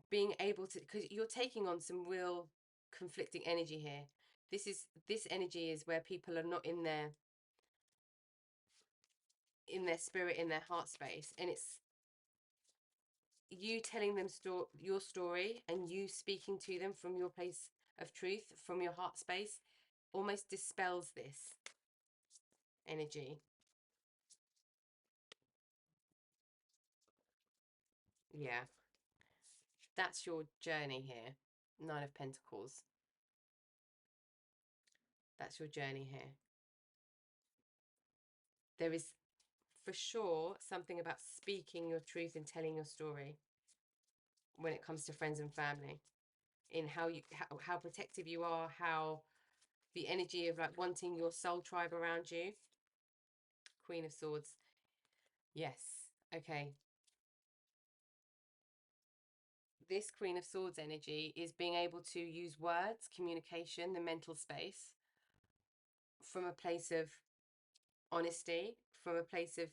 S1: being able to, because you're taking on some real conflicting energy here. This energy is where people are not in their spirit, in their heart space, and it's you telling them your story and you speaking to them from your place of truth, from your heart space, almost dispels this energy. Yeah, that's your journey here. Nine of Pentacles. That's your journey here. There is for sure something about speaking your truth and telling your story when it comes to friends and family, in how protective you are, how the energy of like wanting your soul tribe around you. Queen of Swords. Yes. Okay. This Queen of Swords energy is being able to use words, communication, the mental space from a place of honesty, from a place of,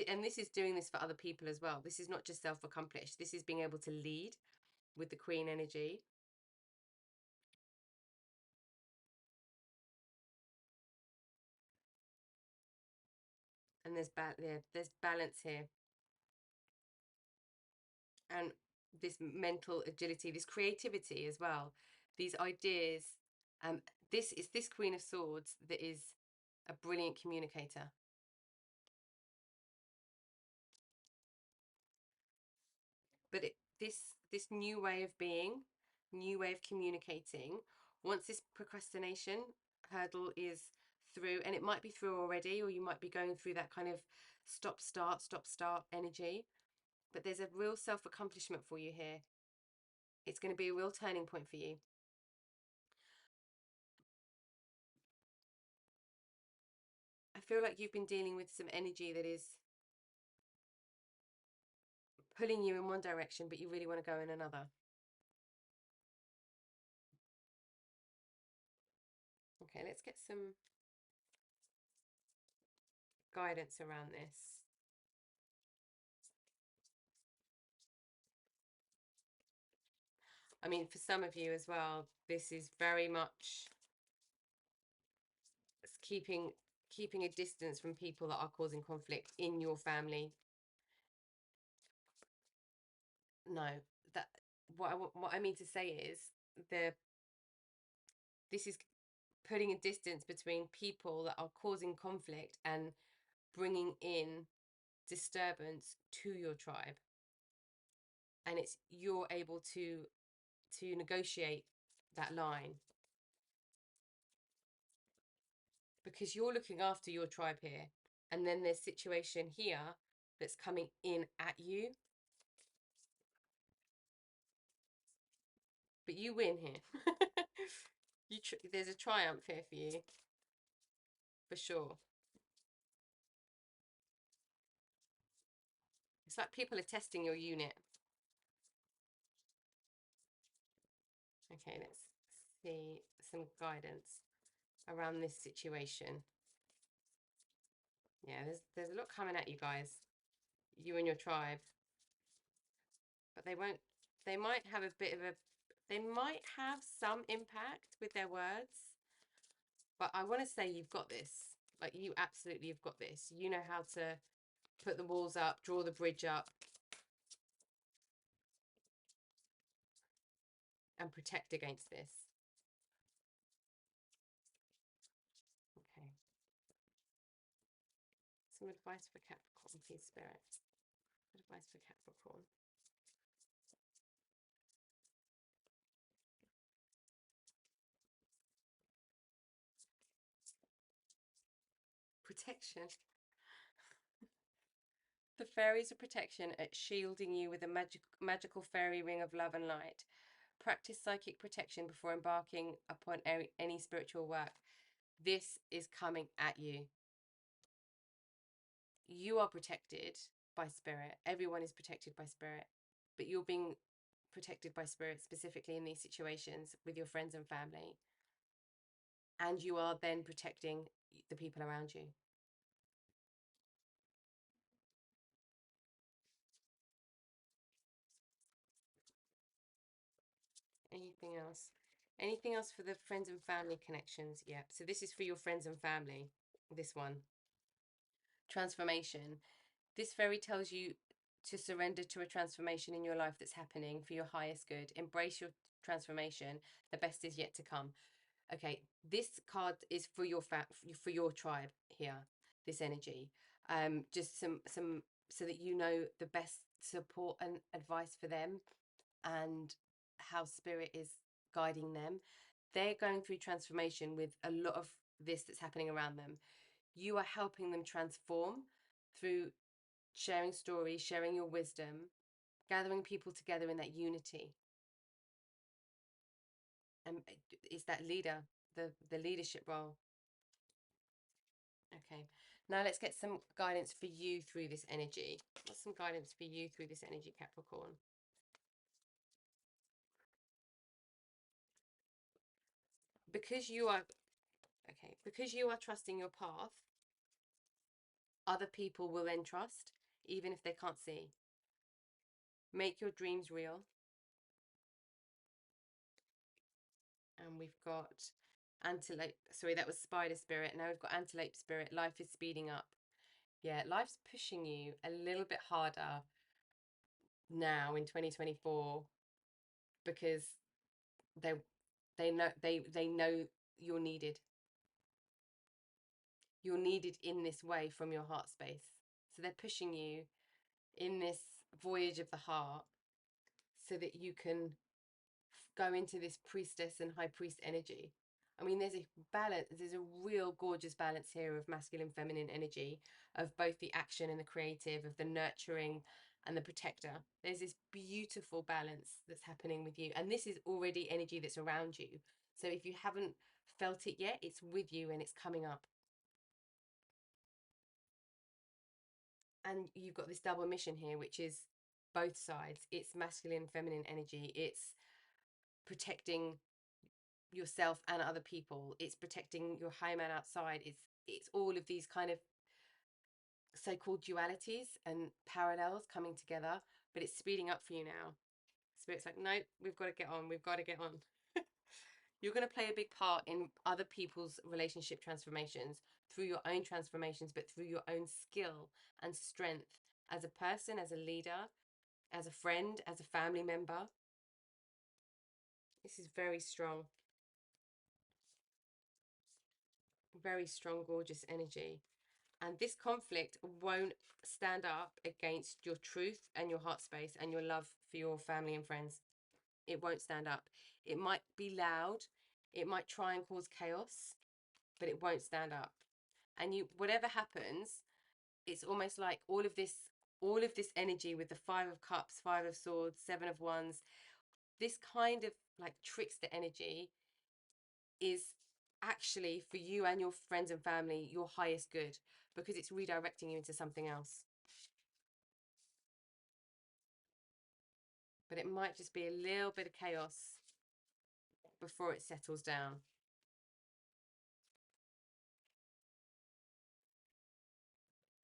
S1: and this is doing this for other people as well. This is not just self-accomplished. This is being able to lead with the Queen energy. And there's balance here. And this mental agility, this creativity as well, these ideas. Um, this Queen of Swords that is a brilliant communicator. But this new way of being, new way of communicating, once this procrastination hurdle is through, and it might be through already, or you might be going through that kind of stop start energy, but there's a real self-accomplishment for you here. It's going to be a real turning point for you. I feel like you've been dealing with some energy that is pulling you in one direction, but you really want to go in another. Okay, let's get some guidance around this. I mean, for some of you as well, this is very much keeping a distance from people that are causing conflict in your family. No, that what I mean to say is the this is putting a distance between people that are causing conflict and bringing in disturbance to your tribe, and it's you're able to negotiate that line because you're looking after your tribe here, and then there's situation here that's coming in at you, but you win here. There's a triumph here for you, for sure. It's like people are testing your unit. Okay, let's see some guidance around this situation. Yeah, there's a lot coming at you guys, you and your tribe, but they might have a bit of a, they might have some impact with their words, but I want to say you've got this. Like, you absolutely have got this. You know how to put the walls up, draw the bridge up, and protect against this. Okay. Some advice for Capricorn, please, Spirit. Advice for Capricorn. Protection. The fairies of protection at shielding you with a magical fairy ring of love and light. Practice psychic protection before embarking upon any spiritual work. This is coming at you. You are protected by spirit. Everyone is protected by spirit, but you're being protected by spirit specifically in these situations with your friends and family. And you are then protecting the people around you. Anything else? Anything else for the friends and family connections? Yeah. So this is for your friends and family. This one. Transformation. This fairy tells you to surrender to a transformation in your life that's happening for your highest good. Embrace your transformation. The best is yet to come. Okay, this card is for your for your tribe here. This energy, just some so that you know the best support and advice for them, and how spirit is guiding them. They're going through transformation with a lot of this that's happening around them. You are helping them transform through sharing stories, sharing your wisdom, gathering people together in that unity. And it's that leader, the leadership role. Okay, now let's get some guidance for you through this energy. What's some guidance for you through this energy, Capricorn? Because you are, okay, because you are trusting your path, other people will then trust, even if they can't see. Make your dreams real. And we've got antelope, sorry, that was spider spirit. Now we've got antelope spirit. Life is speeding up. Yeah, life's pushing you a little bit harder now in 2024 because they they know you're needed. You're needed in this way from your heart space. So they're pushing you in this voyage of the heart so that you can go into this priestess and high priest energy. I mean, there's a balance, there's a real gorgeous balance here of masculine, feminine energy, of both the action and the creative, of the nurturing and the protector. There's this beautiful balance that's happening with you. And this is already energy that's around you. So if you haven't felt it yet, it's with you and it's coming up. And you've got this double mission here, which is both sides. It's masculine, feminine energy. It's protecting yourself and other people. It's protecting your high man outside. It's all of these kind of so-called dualities and parallels coming together, but it's speeding up for you now. Spirit's like, no, we've got to get on. We've got to get on. You're going to play a big part in other people's relationship transformations through your own transformations, but through your own skill and strength as a person, as a leader, as a friend, as a family member. This is very strong. Very strong, gorgeous energy. And this conflict won't stand up against your truth and your heart space and your love for your family and friends. It won't stand up. It might be loud, it might try and cause chaos, but it won't stand up. And you, whatever happens, it's almost like all of this energy with the Five of Cups, Five of Swords, Seven of Wands, this kind of like trickster energy is actually for you and your friends and family your highest good, because it's redirecting you into something else. But it might just be a little bit of chaos before it settles down.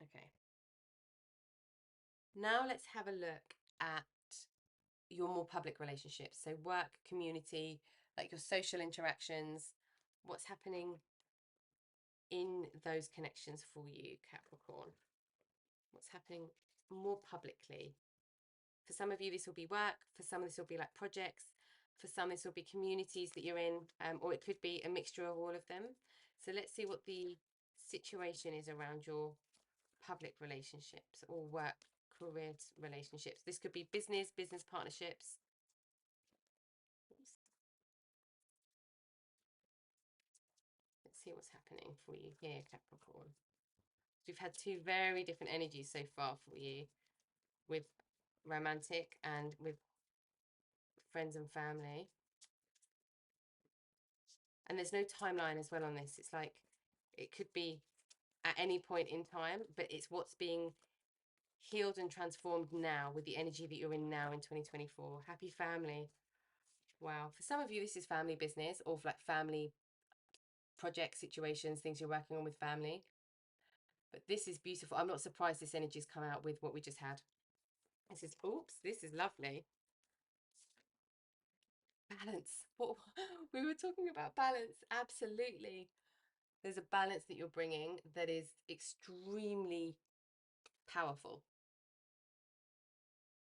S1: Okay. Now let's have a look at your more public relationships. So work, community, like your social interactions. What's happening in those connections for you, Capricorn? What's happening more publicly? For some of you, this will be work. For some, this will be like projects. For some, this will be communities that you're in, or it could be a mixture of all of them. So let's see what the situation is around your public relationships or work, career relationships. This could be business partnerships. Let's see what's happening for you here, Capricorn. We've had two very different energies so far for you, with romantic and with friends and family. And there's no timeline as well on this. It's like it could be at any point in time, but it's what's being healed and transformed now with the energy that you're in now in 2024. Happy family. Wow. For some of you, this is family business or like family project situations, things you're working on with family. But this is beautiful. I'm not surprised this energy's come out with what we just had. This is, oops, this is lovely. Balance. What we were talking about balance. Absolutely. There's a balance that you're bringing that is extremely powerful.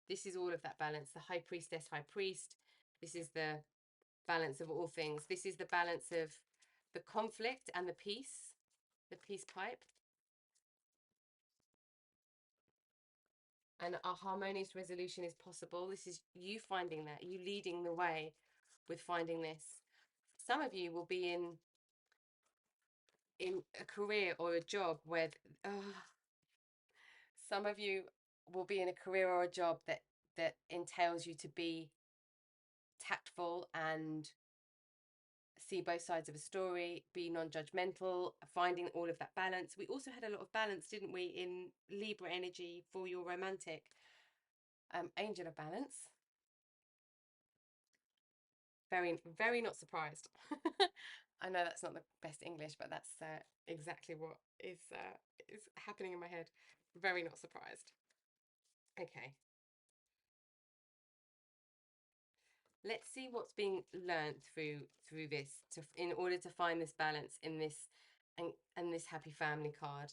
S1: This is all of that balance. The high priestess, high priest. This is the balance of all things. This is the balance of the conflict and the peace pipe. And a harmonious resolution is possible. This is you finding that, you leading the way with finding this. Some of you will be in a career or a job where some of you will be in a career or a job that entails you to be tactful and see both sides of a story, be non-judgmental, finding all of that balance. We also had a lot of balance, didn't we, in Libra energy for your romantic angel of balance. Very, very not surprised. I know that's not the best English, but that's exactly what is happening in my head. Very not surprised. Okay. Let's see what's being learned through this in order to find this balance in this and this happy family card.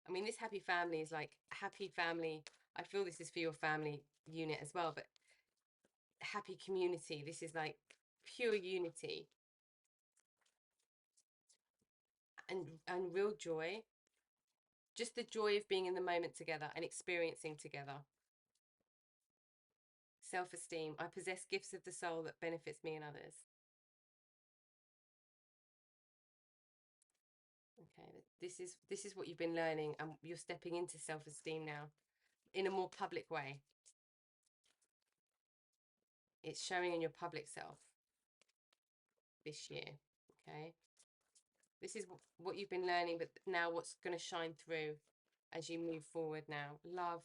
S1: I mean, this happy family is like happy family. I feel this is for your family unit as well, but happy community. This is like pure unity and real joy. Just the joy of being in the moment together and experiencing together. Self-esteem. I possess gifts of the soul that benefits me and others. Okay, this is what you've been learning, and you're stepping into self-esteem now in a more public way. It's showing in your public self this year. Okay, this is what you've been learning, but now what's going to shine through as you move forward now. Love.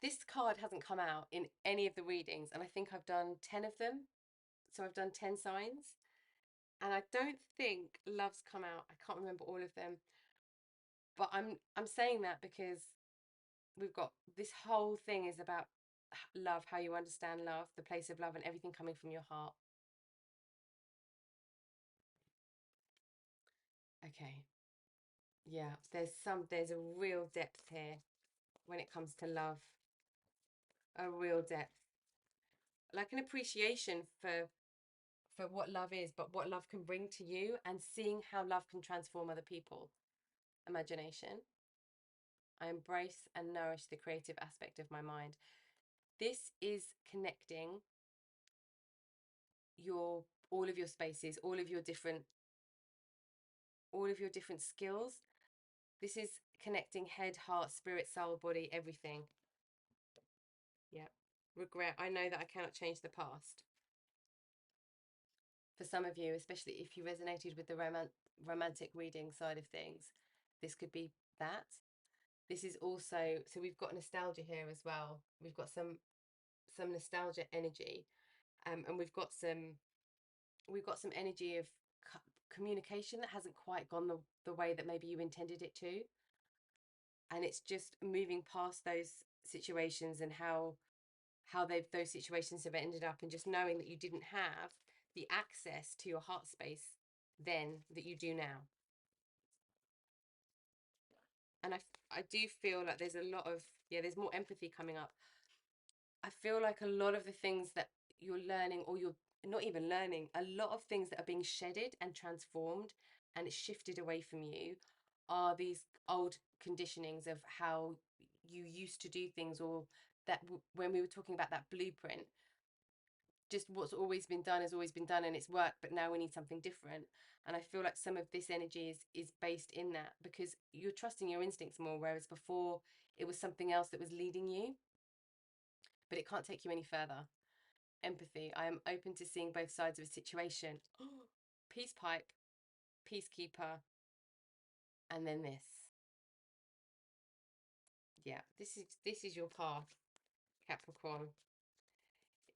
S1: This card hasn't come out in any of the readings, and I think I've done 10 of them. So I've done 10 signs, and I don't think love's come out. I can't remember all of them, but I'm saying that because we've got this whole thing is about love, how you understand love, the place of love, and everything coming from your heart. Okay. Yeah, there's a real depth here when it comes to love. A real depth. Like an appreciation for what love is, but what love can bring to you, and seeing how love can transform other people. Imagination. I embrace and nourish the creative aspect of my mind. This is connecting your all of your spaces, all of your different skills. This is connecting head, heart, spirit, soul, body, everything. Yeah. Regret. I know that I cannot change the past. For some of you, especially if you resonated with the romantic reading side of things, this could be that. This is also, so we've got nostalgia here as well. We've got some nostalgia energy, and we've got some energy of communication that hasn't quite gone the way that maybe you intended it to, and it's just moving past those situations and how those situations have ended up, and just knowing that you didn't have the access to your heart space then that you do now. And I do feel like there's a lot of, yeah, there's more empathy coming up. I feel like a lot of the things that you're learning, or you're not even learning, a lot of things that are being shedded and transformed and it's shifted away from you are these old conditionings of how you used to do things, or that when we were talking about that blueprint, just what's always been done has always been done and it's worked, but now we need something different. And I feel like some of this energy is based in that, because you're trusting your instincts more, whereas before it was something else that was leading you, but it can't take you any further. Empathy. I am open to seeing both sides of a situation. Peace pipe, peacekeeper, and then this. Yeah, this is your path, Capricorn.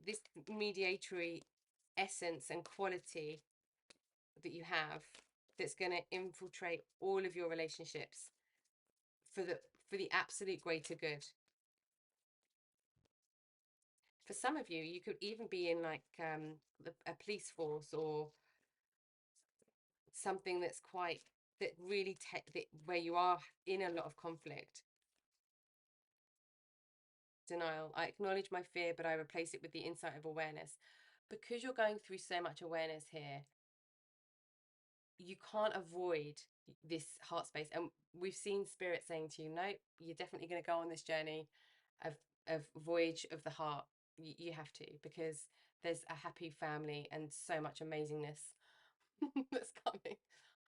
S1: This mediatory essence and quality that you have, that's going to infiltrate all of your relationships for the absolute greater good. For some of you, you could even be in like a police force, or something that's quite, that really where you are in a lot of conflict. Denial. I acknowledge my fear, but I replace it with the insight of awareness. Because you're going through so much awareness here, you can't avoid this heart space. And we've seen spirit saying to you, no, you're definitely going to go on this journey of voyage of the heart. You have to, because there's a happy family and so much amazingness that's coming.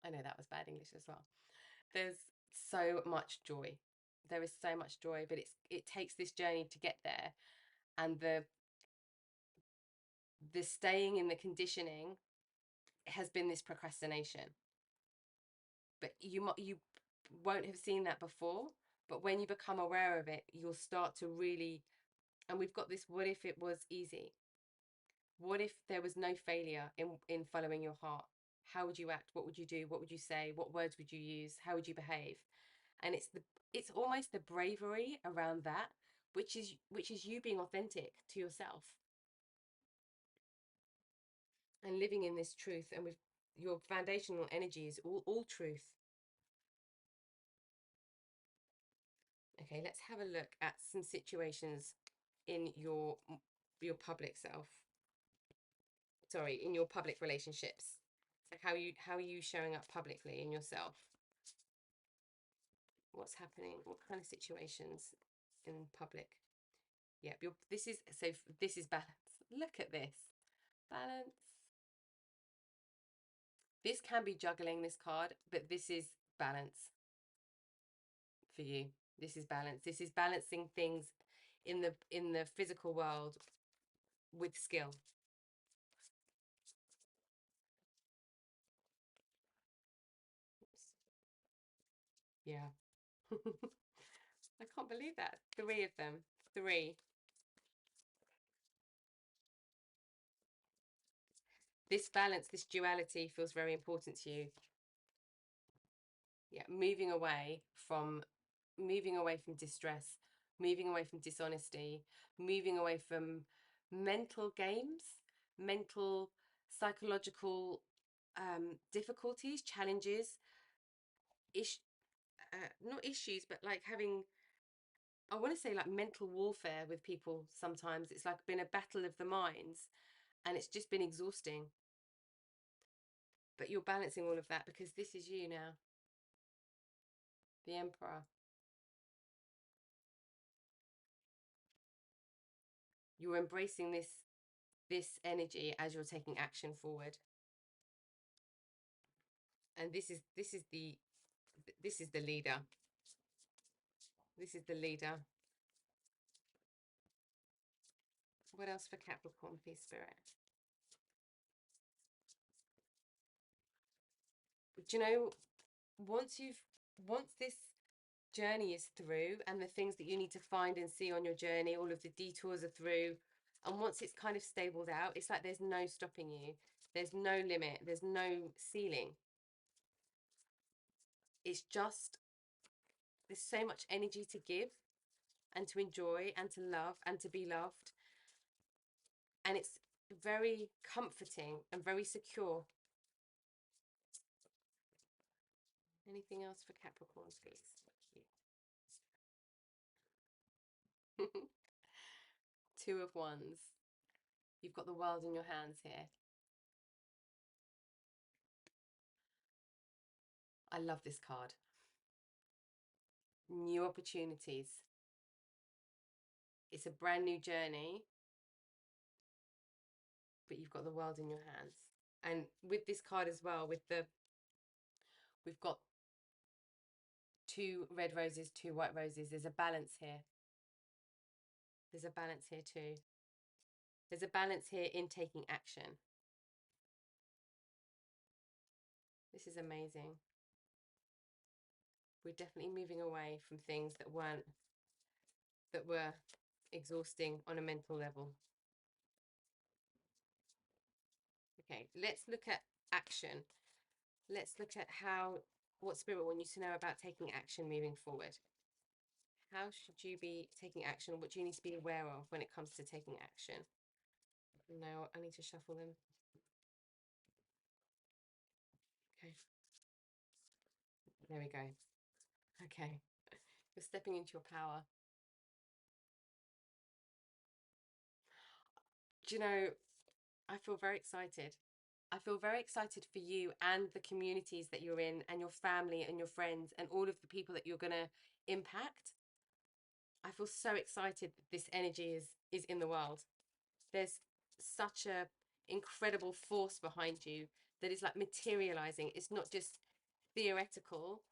S1: I know that was bad English as well. There's so much joy. There is so much joy, but it takes this journey to get there. And the staying in the conditioning has been this procrastination. But you won't have seen that before. But when you become aware of it, you'll start to really, and we've got this, what if it was easy? What if there was no failure in following your heart? How would you act? What would you do? What would you say? What words would you use? How would you behave? And it's almost the bravery around that, which is you being authentic to yourself and living in this truth. And with your foundational energy is all truth. Okay, let's have a look at some situations in your public self. Sorry, in your public relationships. So how are you showing up publicly in yourself? What's happening? What kind of situations in public? Yep, this is balance. Look at this. Balance. This can be juggling, this card, but this is balance for you. This is balance. This is balancing things in the physical world with skill. Yeah. I can't believe that. 3 of them. 3. This balance, this duality feels very important to you. Yeah, moving away from distress, moving away from dishonesty, moving away from mental games, mental psychological difficulties, challenges, not issues, but like having, I want to say like mental warfare with people. Sometimes it's like been a battle of the minds, and it's just been exhausting. But you're balancing all of that because this is you now, the Emperor. You're embracing this energy as you're taking action forward. And this is the leader. This is the leader. What else for Capricorn, please, Spirit? Do you know, once this journey is through and the things that you need to find and see on your journey, all of the detours are through, and once it's kind of stabled out, it's like there's no stopping you. There's no limit. There's no ceiling. It's just, there's so much energy to give and to enjoy and to love and to be loved. And it's very comforting and very secure. Anything else for Capricorn, please? Thank you. Two of Wands. You've got the world in your hands here. I love this card. New opportunities. It's a brand new journey, but you've got the world in your hands. And with this card as well, we've got 2 red roses, 2 white roses. There's a balance here. There's a balance here too. There's a balance here in taking action. This is amazing. We're definitely moving away from things that were exhausting on a mental level. Okay, let's look at action. Let's look at what Spirit want you to know about taking action moving forward. How should you be taking action? What do you need to be aware of when it comes to taking action? No, I need to shuffle them. Okay. There we go. Okay. You're stepping into your power. Do you know, I feel very excited. I feel very excited for you and the communities that you're in and your family and your friends and all of the people that you're going to impact. I feel so excited that this energy is in the world. There's such a incredible force behind you that is like materializing. It's not just theoretical,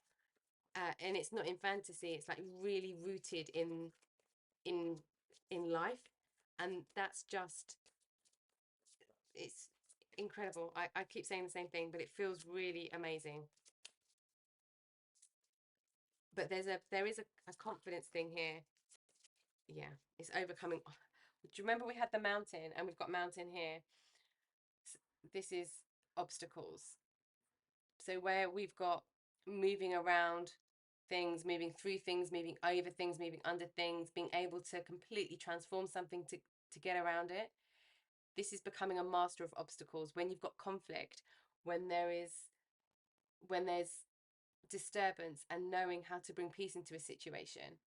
S1: and it's not in fantasy. It's like really rooted in life, and that's just, it's incredible. I keep saying the same thing, but it feels really amazing. But there is a confidence thing here. Yeah, it's overcoming. Do you remember we had the mountain and we've got mountain here? This is obstacles. So where we've got moving around things, moving through things, moving over things, moving under things, being able to completely transform something to get around it. This is becoming a master of obstacles. When you've got conflict, when there's disturbance, and knowing how to bring peace into a situation.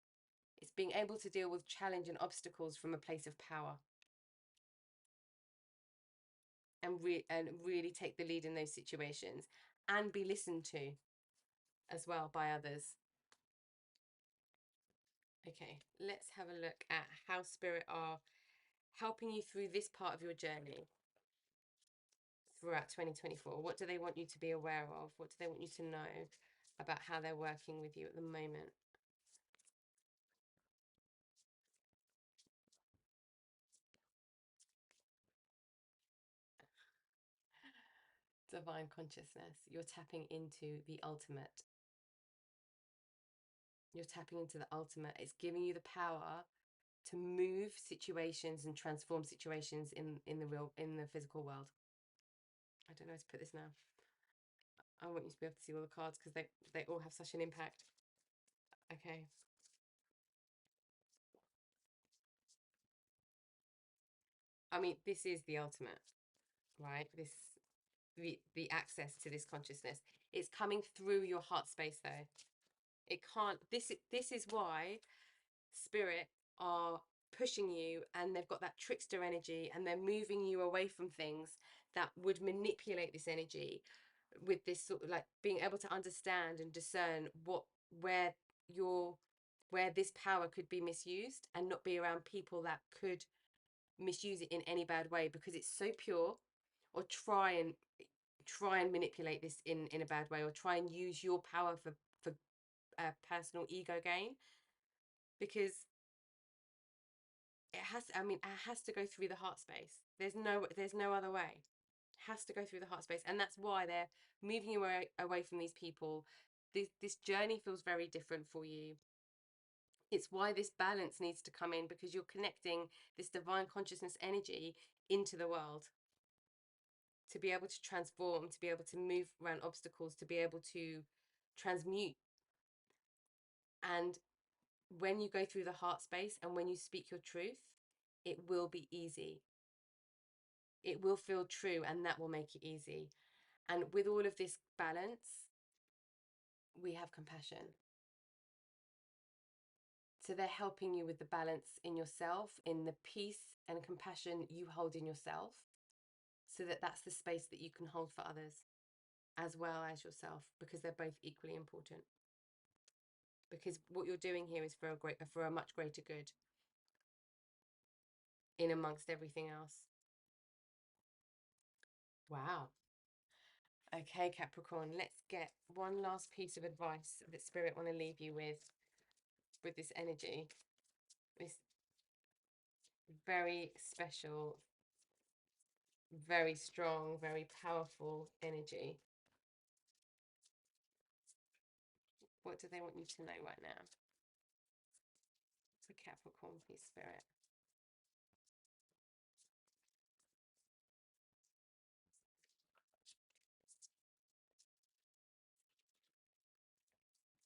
S1: It's being able to deal with challenge and obstacles from a place of power. And really take the lead in those situations and be listened to as well by others. Okay, let's have a look at how Spirit are helping you through this part of your journey throughout 2024. What do they want you to be aware of? What do they want you to know about how they're working with you at the moment? Divine consciousness. You're tapping into the ultimate. You're tapping into the ultimate. It's giving you the power to move situations and transform situations in the physical world. I don't know how to put this now. I want you to be able to see all the cards because they all have such an impact. Okay. I mean, this is the ultimate, right? The access to this consciousness. It's coming through your heart space though. It can't, this is why Spirit are pushing you, and they've got that trickster energy, and they're moving you away from things that would manipulate this energy. with this sort of like being able to understand and discern where your where this power could be misused, and not be around people that could misuse it in any bad way because it's so pure, or try and manipulate this in a bad way, or try and use your power for personal ego gain, because it has to go through the heart space. There's no other way. It has to go through the heart space, and that's why they're moving you away from these people. This journey feels very different for you. It's why this balance needs to come in, because you're connecting this divine consciousness energy into the world to be able to transform, to be able to move around obstacles, to be able to transmute. And when you go through the heart space and when you speak your truth, it will be easy. It will feel true, and that will make it easy. And with all of this balance, we have compassion. So they're helping you with the balance in yourself, in the peace and compassion you hold in yourself, so that that's the space that you can hold for others as well as yourself, because they're both equally important. Because what you're doing here is for a much greater good, in amongst everything else. Wow. Okay, Capricorn, let's get one last piece of advice that Spirit want to leave you with this energy, this very special, very strong, very powerful energy. What do they want you to know right now? For Capricorn, please, Spirit.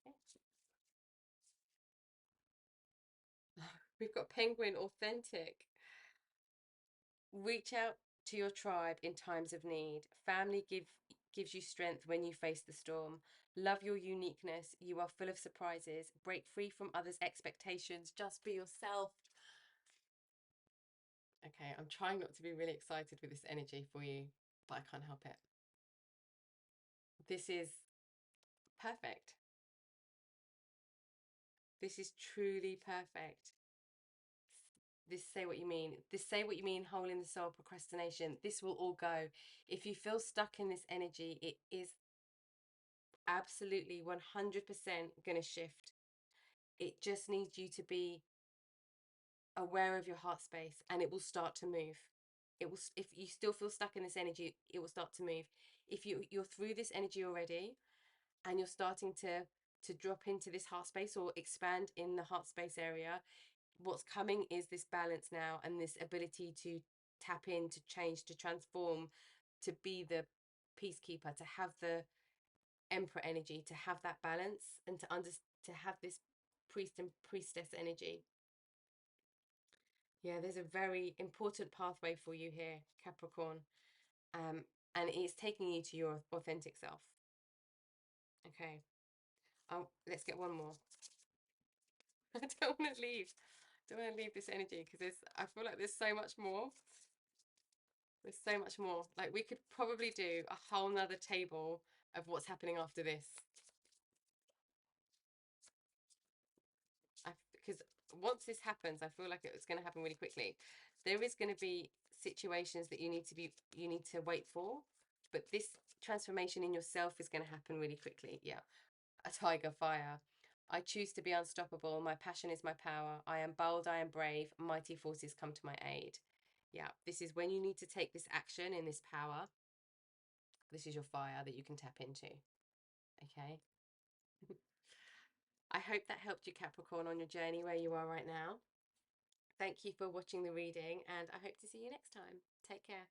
S1: Okay. We've got Penguin, authentic. Reach out to your tribe in times of need. Family gives you strength when you face the storm. Love your uniqueness. You are full of surprises. Break free from others' expectations. Just be yourself. Okay, I'm trying not to be really excited with this energy for you, but I can't help it. This is perfect. This is truly perfect. This say what you mean. This say what you mean, hole in the soul, procrastination. This will all go. If you feel stuck in this energy, it is absolutely 100% going to shift. It just needs you to be aware of your heart space, and it will start to move. It will, if you still feel stuck in this energy, it will start to move. If you're through this energy already, and you're starting to drop into this heart space or expand in the heart space area, what's coming is this balance now, and this ability to tap in, to change, to transform, to be the peacekeeper, to have the emperor energy, to have that balance, and to have this priest and priestess energy. Yeah, there's a very important pathway for you here, Capricorn, and it's taking you to your authentic self. Okay, let's get one more. I don't want to leave. Don't want to leave this energy, because I feel like there's so much more. There's so much more. Like, we could probably do a whole nother table of what's happening after this. Because once this happens, I feel like it's going to happen really quickly. There is going to be situations that you need to wait for, but this transformation in yourself is going to happen really quickly. Yeah. A tiger, fire. I choose to be unstoppable. My passion is my power. I am bold. I am brave. Mighty forces come to my aid. Yeah. This is when you need to take this action in this power. This is your fire that you can tap into. Okay. I hope that helped you, Capricorn, on your journey where you are right now. Thank you for watching the reading, and I hope to see you next time. Take care.